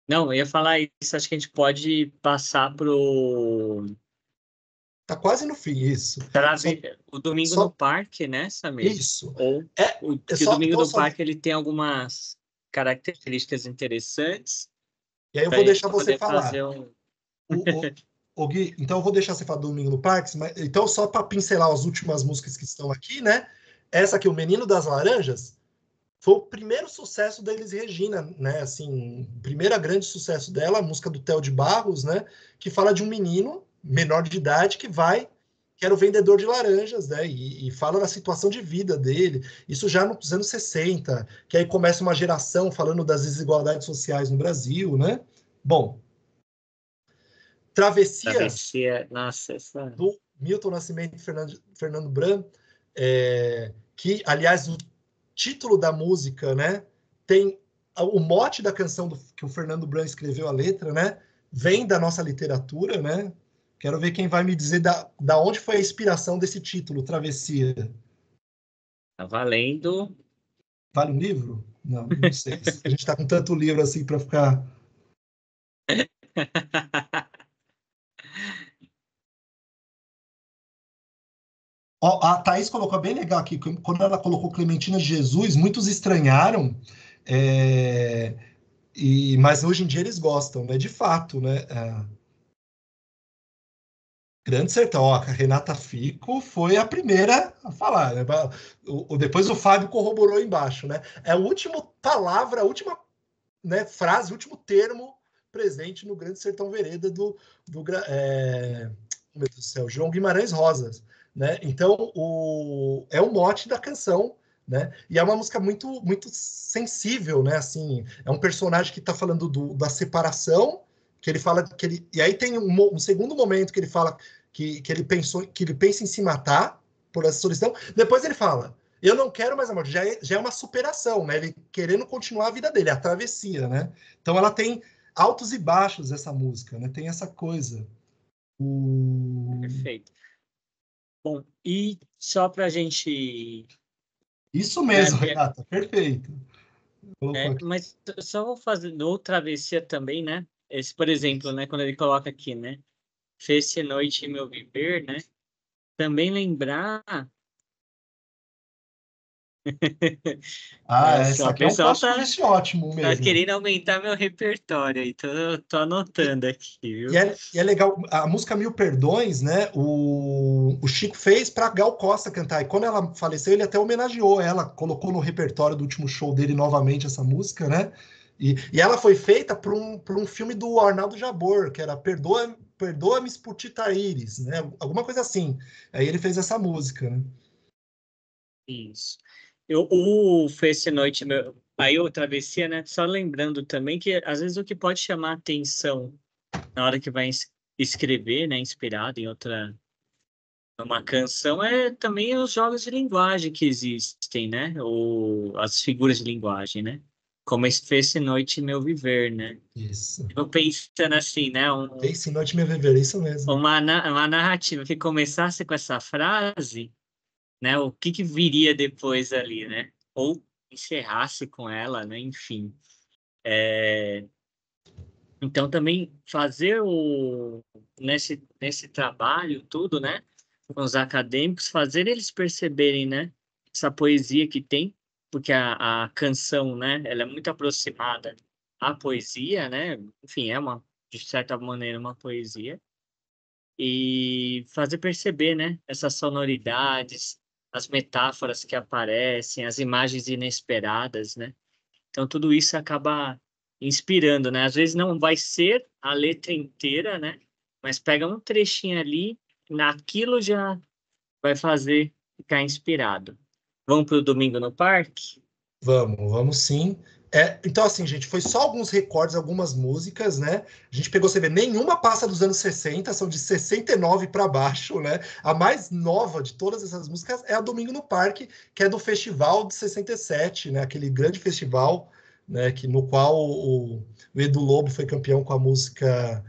H: Não, eu ia falar isso, acho que a gente pode passar pro...
A: Tá quase no fim, isso.
H: O Domingo no Parque, né, Samir?
A: Isso.
H: O Domingo no Parque, ele tem algumas características interessantes.
A: E aí eu vou deixar você falar. Gui, então eu vou deixar você falar do Domingo no Parque, mas então só para pincelar as últimas músicas que estão aqui, né? Essa aqui, O Menino das Laranjas, foi o primeiro sucesso da Elis Regina, né? Assim, o primeiro grande sucesso dela, a música do Theo de Barros, né? Que fala de um menino menor de idade que era o vendedor de laranjas, né? E fala da situação de vida dele. Isso já nos anos 60, que aí começa uma geração falando das desigualdades sociais no Brasil, né? Bom, Travessia,
H: nossa, essa...
A: do Milton Nascimento e Fernando Bran, que, aliás, o título da música, né? Tem o mote da canção que o Fernando Bran escreveu a letra, né? Vem da nossa literatura, né? Quero ver quem vai me dizer da onde foi a inspiração desse título, Travessia.
H: Tá valendo.
A: Vale um livro? Não sei. A gente está com tanto livro assim para ficar... A Thaís colocou bem legal aqui, quando ela colocou Clementina de Jesus, muitos estranharam, mas hoje em dia eles gostam, né? De fato, né? Grande Sertão, a Renata Fico foi a primeira a falar, né? Depois o Fábio corroborou embaixo, né? É a última palavra, a última, né, frase, o último termo presente no Grande Sertão Vereda meu Deus do céu, João Guimarães Rosas, né? Então é o mote da canção, né? E é uma música muito muito sensível, né? Assim, é um personagem que está falando da separação, que ele fala que ele... E aí tem um segundo momento que ele fala que ele pensa em se matar por essa solidão. Depois ele fala: eu não quero mais amor. Já é uma superação, né? Ele querendo continuar a vida dele, a travessia, né? Então ela tem altos e baixos, essa música, né? Tem essa coisa.
H: Perfeito. Bom, e só para a gente...
A: Isso mesmo, Renata, perfeito.
H: Mas só vou fazer no Travessia também, né? Esse, por exemplo, né? Quando ele coloca aqui, né? Fez-se noite meu viver, né? também lembrar...
A: Essa
H: O
A: aqui é um
H: pessoal
A: plot twist ótimo
H: tá
A: mesmo.
H: querendo aumentar meu repertório aí, tô anotando aqui, viu?
A: E é legal, a música Mil Perdões, né? O Chico fez para Gal Costa cantar. E quando ela faleceu, ele até homenageou ela, colocou no repertório do último show dele novamente essa música, né? E ela foi feita por um filme do Arnaldo Jabor, que era Perdoa-me por Tita Iris, né? Alguma coisa assim. Aí ele fez essa música, né?
H: Isso. O Face Noite, aí o Travessia, né? Só lembrando também que às vezes o que pode chamar atenção na hora que vai escrever, né? Inspirado em uma canção é também os jogos de linguagem que existem, né? Ou as figuras de linguagem, né? Como esse Face Noite Meu Viver, né?
A: Isso.
H: Eu pensando assim, né?
A: Face Noite Meu Viver, isso mesmo.
H: Uma narrativa que começasse com essa frase, né? O que viria depois ali, né? Ou encerrasse com ela, né? Enfim. Então, também fazer nesse trabalho tudo, né? Com os acadêmicos, fazer eles perceberem, né? Essa poesia que tem, porque a canção, né? Ela é muito aproximada à poesia, né? Enfim, de certa maneira, uma poesia. E fazer perceber, né? Essas sonoridades, as metáforas que aparecem, as imagens inesperadas, né? Então, tudo isso acaba inspirando, né? Às vezes não vai ser a letra inteira, né? Mas pega um trechinho ali, naquilo já vai fazer ficar inspirado. Vamos para o Domingo no Parque?
A: Vamos sim. Então, assim, gente, foi só alguns recordes, algumas músicas, né? A gente pegou, você vê, nenhuma passa dos anos 60, são de 69 para baixo, né? A mais nova de todas essas músicas é a Domingo no Parque, que é do Festival de 67, né? Aquele grande festival, né? No qual o Edu Lobo foi campeão com a música.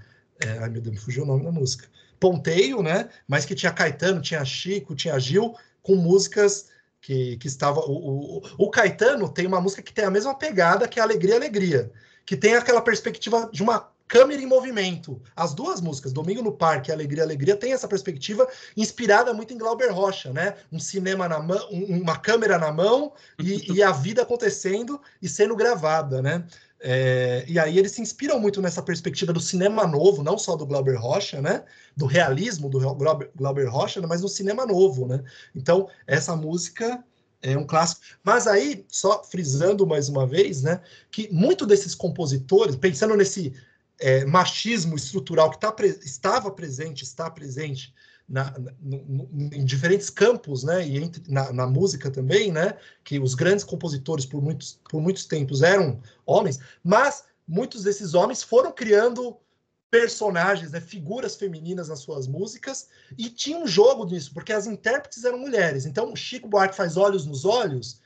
A: Ai, meu Deus, me fugiu o nome da música. Ponteio, né? Mas que tinha Caetano, tinha Chico, tinha Gil, com músicas que estava. O Caetano tem uma música que tem a mesma pegada que é Alegria, Alegria, que tem aquela perspectiva de uma câmera em movimento. As duas músicas, Domingo no Parque e Alegria, Alegria, tem essa perspectiva inspirada muito em Glauber Rocha, né? Um cinema na mão, uma câmera na mão e a vida acontecendo e sendo gravada, né? E aí eles se inspiram muito nessa perspectiva do cinema novo, não só do Glauber Rocha, né? Do realismo do Glauber Rocha, mas no cinema novo, né? Então, essa música é um clássico. Mas aí, só frisando mais uma vez, né? Que muito desses compositores, pensando nesse machismo estrutural que estava presente, está presente em diferentes campos, né? E na música também, né? Que os grandes compositores por muitos tempos eram homens, mas muitos desses homens foram criando personagens, né, figuras femininas nas suas músicas, e tinha um jogo nisso, porque as intérpretes eram mulheres. Então, o Chico Buarque faz Olhos nos Olhos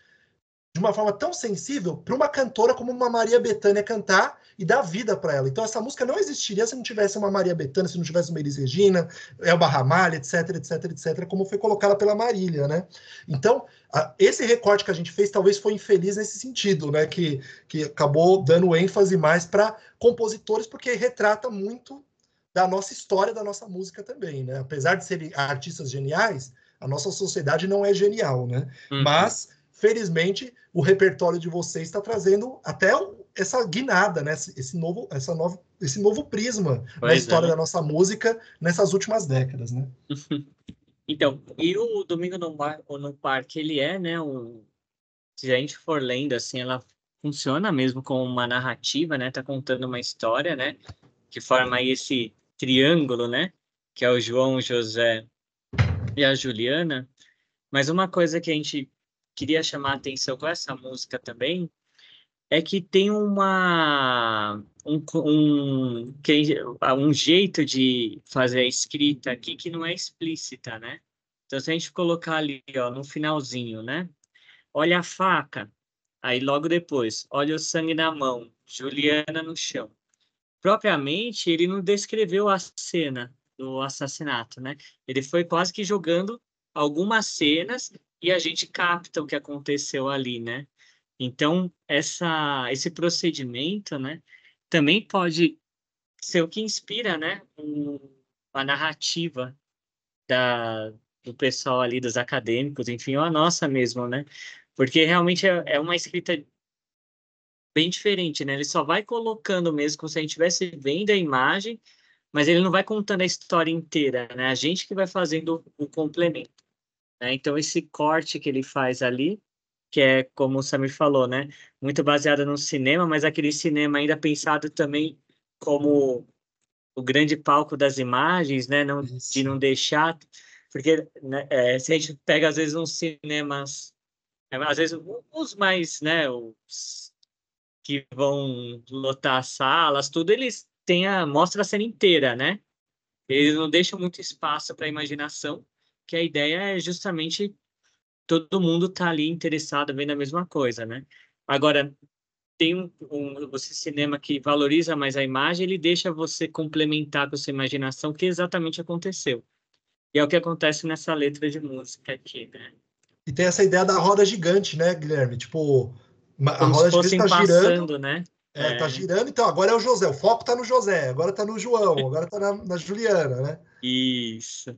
A: de uma forma tão sensível para uma cantora como uma Maria Bethânia cantar e dar vida para ela. Então, essa música não existiria se não tivesse uma Maria Bethânia, se não tivesse uma Elis Regina, Elba Ramalho, etc, etc, etc, como foi colocada pela Marília, né? Então, esse recorte que a gente fez talvez foi infeliz nesse sentido, né? Que acabou dando ênfase mais para compositores, porque retrata muito da nossa história, da nossa música também, né? Apesar de serem artistas geniais, a nossa sociedade não é genial, né? Mas, felizmente, o repertório de vocês está trazendo até essa guinada, né? Esse novo prisma na história da nossa música nessas últimas décadas, né?
H: Então, e o Domingo no Parque, ele né? Se a gente for lendo, assim, ela funciona mesmo como uma narrativa, né? Tá contando uma história, né? Que forma aí esse triângulo, né? Que é o João, o José e a Juliana. Mas uma coisa que a gente queria chamar a atenção com essa música também é que tem um jeito de fazer a escrita aqui que não é explícita, né? Então, se a gente colocar ali, ó, no finalzinho, né? Olha a faca, aí logo depois, olha o sangue na mão, Juliana no chão. Propriamente, ele não descreveu a cena do assassinato, né? Ele foi quase que jogando algumas cenas e a gente capta o que aconteceu ali, né? Então, esse procedimento, né, também pode ser o que inspira, né, a narrativa do pessoal ali, dos acadêmicos, enfim, ou a nossa mesmo, né? Porque realmente é uma escrita bem diferente, né? Ele só vai colocando mesmo como se a gente estivesse vendo a imagem, mas ele não vai contando a história inteira, né? A gente que vai fazendo o complemento, né? Então, esse corte que ele faz ali, que é, como o Samir falou, né? Muito baseado no cinema, mas aquele cinema ainda pensado também como o grande palco das imagens, né? Não, de não deixar... Porque, né, se a gente pega, às vezes, uns cinemas... Às vezes, os mais, né? Os que vão lotar salas, tudo, eles têm mostra a cena inteira, né? Eles não deixam muito espaço para a imaginação, que a ideia é justamente todo mundo tá ali interessado, vendo a mesma coisa, né? Agora, tem esse cinema que valoriza mais a imagem, ele deixa você complementar com a sua imaginação, que exatamente aconteceu. E é o que acontece nessa letra de música aqui, né?
A: E tem essa ideia da roda gigante, né, Guilherme? Tipo, a
H: Como se
A: roda gigante
H: fossem
A: tá girando,
H: passando, né?
A: tá girando, então agora é o José, o foco tá no José, agora tá no João, agora tá na Juliana, né?
H: Isso.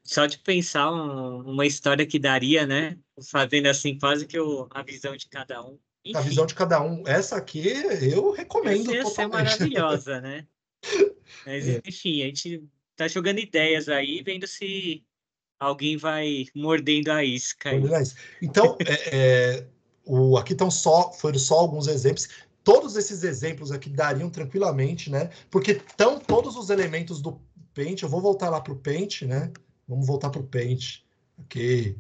H: Só de pensar uma história que daria, né? Fazendo assim, quase que a visão de cada um.
A: A visão
H: Enfim,
A: de cada um. Essa aqui eu recomendo
H: essa ia ser
A: totalmente.
H: maravilhosa, né? Mas,
A: É.
H: enfim, a gente tá jogando ideias aí, vendo se alguém vai mordendo a isca aí.
A: Então, aqui foram só alguns exemplos. Todos esses exemplos aqui dariam tranquilamente, né? Porque estão todos os elementos do Paint. Eu vou voltar lá para o Paint, né? Vamos voltar para o Paint. Ok.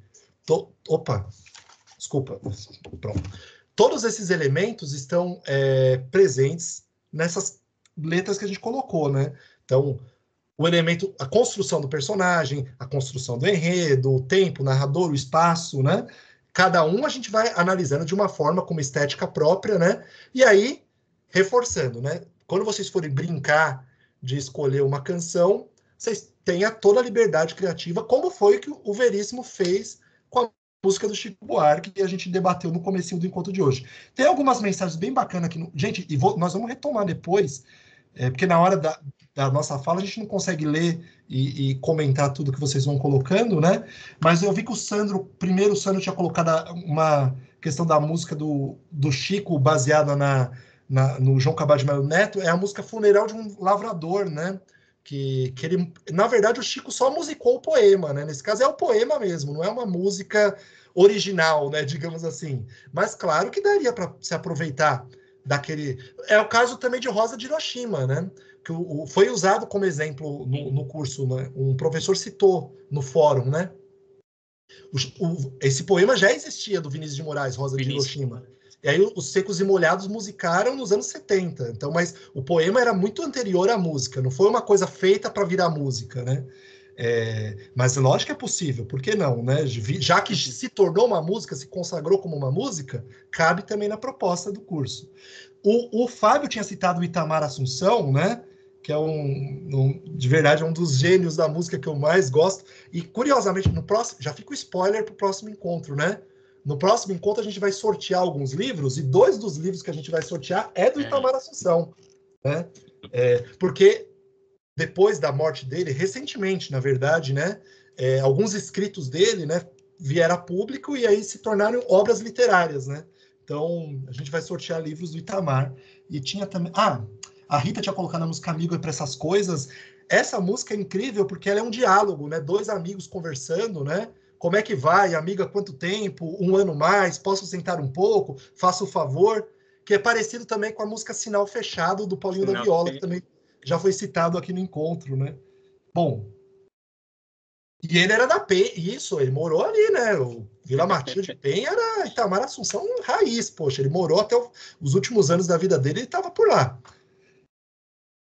A: Opa, desculpa. Pronto. Todos esses elementos estão presentes nessas letras que a gente colocou, né? Então, o elemento, a construção do personagem, a construção do enredo, o tempo, o narrador, o espaço, né? Cada um a gente vai analisando de uma forma com uma estética própria, né? E aí, reforçando, né? Quando vocês forem brincar de escolher uma canção, vocês tenham toda a liberdade criativa, como foi que o Veríssimo fez com a música do Chico Buarque, que a gente debateu no comecinho do encontro de hoje. Tem algumas mensagens bem bacanas aqui. Gente, nós vamos retomar depois, porque na hora da nossa fala a gente não consegue ler e comentar tudo que vocês vão colocando, né? Mas eu vi que o Sandro tinha colocado uma questão da música do Chico, baseada no João Cabral de Melo Neto, é a música Funeral de um Lavrador, né? Que ele, na verdade, o Chico só musicou o poema, né? Nesse caso é o poema mesmo, não é uma música original, né? Digamos assim. Mas claro que daria para se aproveitar daquele. É o caso também de Rosa de Hiroshima, né? Que foi usado como exemplo no curso, né? Um professor citou no fórum, né? Esse poema já existia do Vinícius de Moraes, Rosa de Hiroshima. E aí os Secos e Molhados musicaram nos anos 70. Então, mas o poema era muito anterior à música, não foi uma coisa feita para virar música, né? Mas lógico que é possível, por que não, né? Já que se tornou uma música, se consagrou como uma música, cabe também na proposta do curso. O Fábio tinha citado o Itamar Assunção, né? Que é de verdade, um dos gênios da música que eu mais gosto. E, curiosamente, no próximo, já fica o spoiler para o próximo encontro, né? No próximo encontro, a gente vai sortear alguns livros, e 2 dos livros que a gente vai sortear é do Itamar Assunção, né? Porque depois da morte dele, recentemente, na verdade, né? Alguns escritos dele, né? Vieram a público e aí se tornaram obras literárias, né? Então, a gente vai sortear livros do Itamar. E tinha também... a Rita tinha colocado a música Amigo é para essas coisas. Essa música é incrível porque ela é um diálogo, né? 2 amigos conversando, né? Como é que vai, amiga? Quanto tempo? 1 ano mais? Posso sentar um pouco? Faça o favor. Que é parecido também com a música Sinal Fechado, do Paulinho da Viola, que também já foi citado aqui no encontro, né? Bom, e ele era da Penha, isso, ele morou ali, né? O Vila Matilde Penha era Itamar Assunção raiz, poxa, ele morou até os últimos anos da vida dele, ele estava por lá.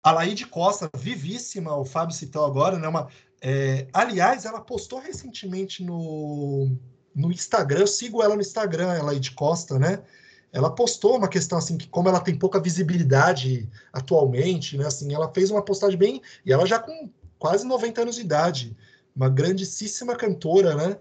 A: A Laíde Costa, vivíssima, o Fábio citou agora, né? Aliás, ela postou recentemente no Instagram, eu sigo ela no Instagram, a Laíde Costa, né? Ela postou uma questão assim, que como ela tem pouca visibilidade atualmente, né? Assim, ela fez uma postagem bem... E ela já com quase 90 anos de idade, uma grandíssima cantora, né?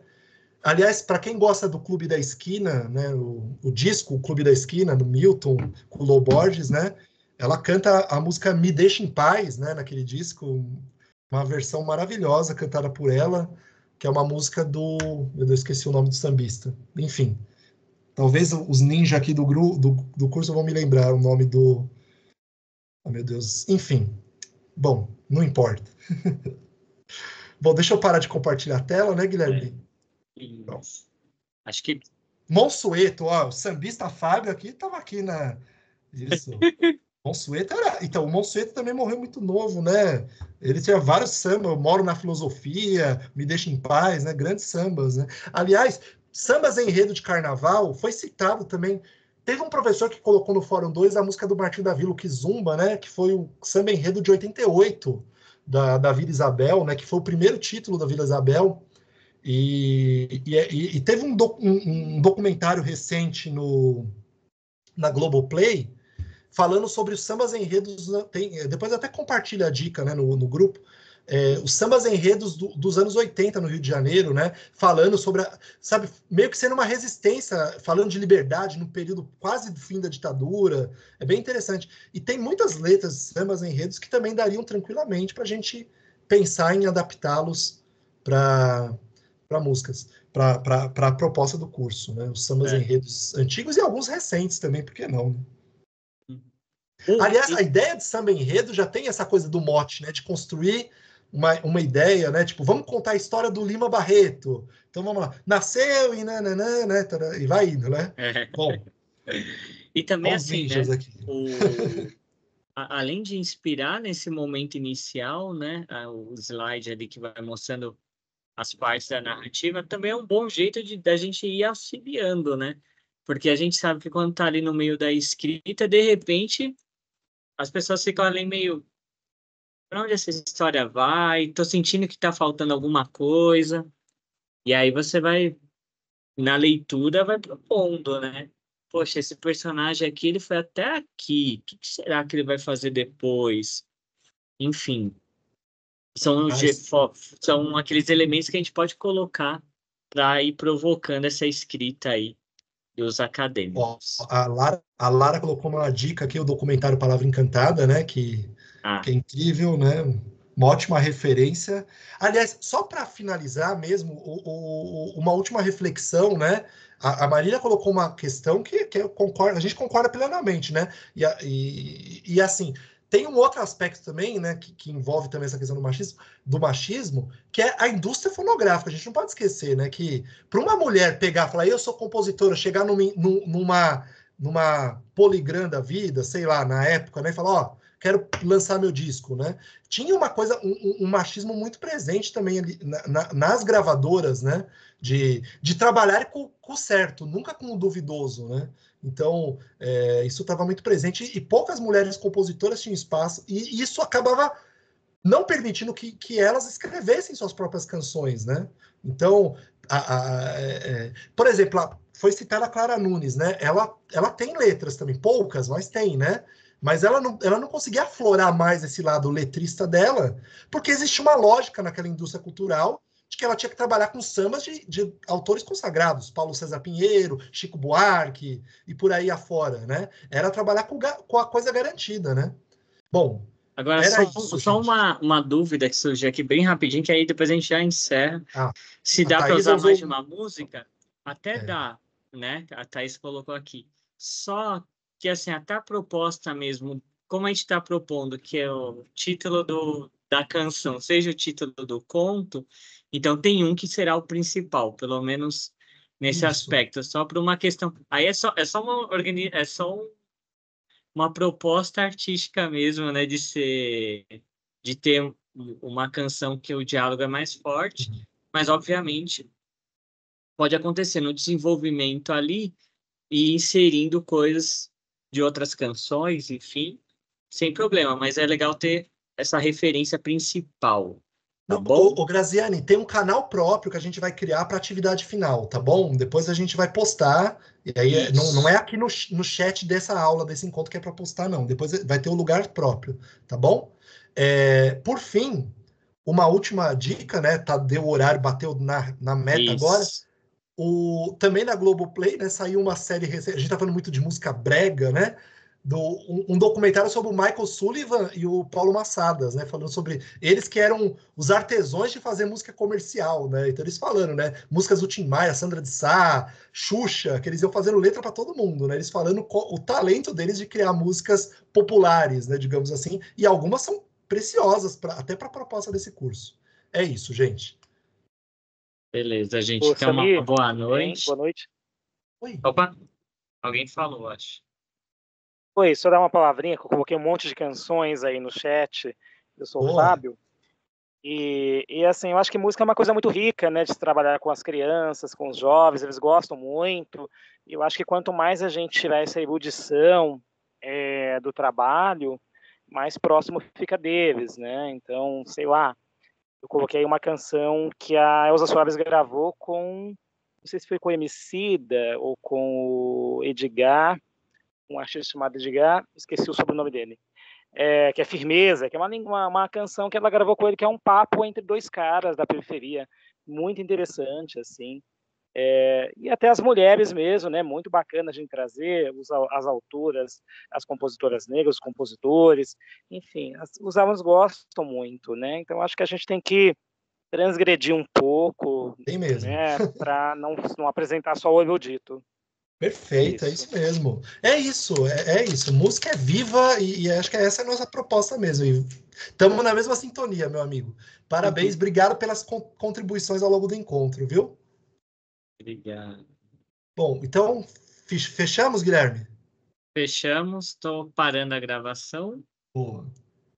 A: Aliás, para quem gosta do Clube da Esquina, né? O disco, o Clube da Esquina, do Milton, com o Lô Borges, né? Ela canta a música Me Deixa em Paz, né? Naquele disco, uma versão maravilhosa cantada por ela, que é uma música do... Meu Deus, esqueci o nome do sambista. Enfim, talvez os ninjas aqui do curso vão me lembrar o nome do... Oh, meu Deus. Enfim, bom, não importa. Bom, deixa eu parar de compartilhar a tela, né, Guilherme?
H: Acho que...
A: Monsueto, ó, o sambista Fábio aqui estava aqui na... Isso. Monsueto era... Então, o Monsueto também morreu muito novo, né? Ele tinha vários sambas, Eu Moro na Filosofia, Me Deixa em Paz, né? Grandes sambas, né? Aliás, sambas em enredo de carnaval foi citado também. Teve um professor que colocou no Fórum 2 a música do Martinho da Vila, o Kizumba, né? Que foi o samba enredo de 88 da Vila Isabel, né? Que foi o primeiro título da Vila Isabel. E teve um documentário recente na Globoplay falando sobre os sambas enredos. Depois até compartilha a dica, né, no grupo. Os sambas enredos dos anos 80 no Rio de Janeiro, né? Falando sobre, sabe, meio que sendo uma resistência, falando de liberdade no período quase do fim da ditadura. É bem interessante. E tem muitas letras de sambas enredos que também dariam tranquilamente para a gente pensar em adaptá-los para músicas, para a proposta do curso, né? Os sambas enredos antigos e alguns recentes também, por que não, né? Aliás, a ideia de samba enredo já tem essa coisa do mote, né? De construir uma ideia, né? Tipo, vamos contar a história do Lima Barreto. Então vamos lá. Nasceu e nananã, né? E vai indo, né? Bom.
H: E também assim, né?
A: Aqui.
H: Além de inspirar nesse momento inicial, né? O slide ali que vai mostrando as partes da narrativa, também é um bom jeito da gente ir auxiliando, né? Porque a gente sabe que quando tá ali no meio da escrita, de repente, as pessoas ficam ali meio... Para onde essa história vai? Tô sentindo que tá faltando alguma coisa. E aí você vai, na leitura, vai propondo, né? Poxa, esse personagem aqui, ele foi até aqui. O que será que ele vai fazer depois? Enfim. São aqueles elementos que a gente pode colocar para ir provocando essa escrita aí dos acadêmicos.
A: A Lara colocou uma dica aqui, o documentário Palavra Encantada, né? Que é incrível, né? Uma ótima referência. Aliás, só para finalizar mesmo, uma última reflexão, né? A Marília colocou uma questão que eu concordo, a gente concorda plenamente, né? E assim, tem um outro aspecto também, né, que envolve também essa questão do machismo, que é a indústria fonográfica. A gente não pode esquecer, né, que para uma mulher pegar e falar, eu sou compositora, chegar numa Poligram da vida, sei lá, na época, né, e falar, ó, quero lançar meu disco, né? Tinha uma coisa, um machismo muito presente também ali, nas gravadoras, né? De trabalhar com o certo, nunca com o duvidoso, né? Então, isso estava muito presente e poucas mulheres compositoras tinham espaço e isso acabava não permitindo que elas escrevessem suas próprias canções, né? Então, por exemplo, foi citada a Clara Nunes, né? Ela tem letras também, poucas, mas tem, né? Mas ela não conseguia aflorar mais esse lado letrista dela, porque existia uma lógica naquela indústria cultural de que ela tinha que trabalhar com sambas de autores consagrados, Paulo César Pinheiro, Chico Buarque e por aí afora, né? Era trabalhar com a coisa garantida, né? Bom,
H: agora só uma dúvida que surgiu aqui bem rapidinho, que aí depois a gente já encerra. Se dá para usar mais de uma música, até dá, né? A Thaís colocou aqui. Só que assim, até a proposta mesmo, como a gente está propondo, que é o título da canção, seja o título do conto, então tem um que será o principal, pelo menos nesse aspecto, só por uma questão. Aí é só uma proposta artística mesmo, né, de ter uma canção que o diálogo é mais forte, mas obviamente pode acontecer no desenvolvimento ali e inserindo coisas de outras canções, enfim, sem problema, mas é legal ter essa referência principal. Tá bom?
A: Ô, Graziani, tem um canal próprio que a gente vai criar para atividade final, tá bom? Depois a gente vai postar, e aí não é aqui no chat dessa aula, desse encontro que é para postar, não. Depois vai ter um lugar próprio, tá bom? Por fim, uma última dica, né? Deu o horário, bateu na meta agora. Também na Globoplay, né? Saiu uma série recente, a gente tá falando muito de música brega, né? um documentário sobre o Michael Sullivan e o Paulo Massadas, né? Falando sobre eles que eram os artesãos de fazer música comercial, né? Então eles falando, né? Músicas do Tim Maia, Sandra de Sá, Xuxa, que eles iam fazendo letra para todo mundo, né? Eles falando o talento deles de criar músicas populares, né? Digamos assim, e algumas são preciosas até para a proposta desse curso. É isso, gente.
H: Beleza, gente.
J: Ô,
H: Então,
J: Samir,
H: uma boa
J: hein?
H: noite.
J: Boa noite.
A: Oi.
H: Opa, alguém falou, acho.
J: Oi, só dar uma palavrinha, que eu coloquei um monte de canções aí no chat. Eu sou o
A: Boa.
J: Fábio. E assim, eu acho que música é uma coisa muito rica, né, de se trabalhar com as crianças, com os jovens, eles gostam muito. E eu acho que quanto mais a gente tiver essa erudição do trabalho, mais próximo fica deles, né? Então, sei lá, eu coloquei uma canção que a Elza Soares gravou com, não sei se foi com o Emicida ou com o Edgar, um artista chamado Edgar, esqueci o sobrenome dele, que é Firmeza, que é uma canção que ela gravou com ele, que é um papo entre dois caras da periferia, muito interessante, assim. E até as mulheres mesmo, né? Muito bacana a gente trazer as autoras, as compositoras negras, os compositores, enfim, os alunos gostam muito, né? Então acho que a gente tem que transgredir um pouco,
A: Tem mesmo.
J: né? Para não apresentar só o erudito.
A: Perfeito, é isso mesmo. É isso. Música é viva e acho que essa é a nossa proposta mesmo. Estamos na mesma sintonia, meu amigo. Parabéns, obrigado pelas contribuições ao longo do encontro, viu?
H: Obrigado.
A: Bom, então, fechamos, Guilherme?
H: Fechamos, estou parando a gravação.
A: Boa.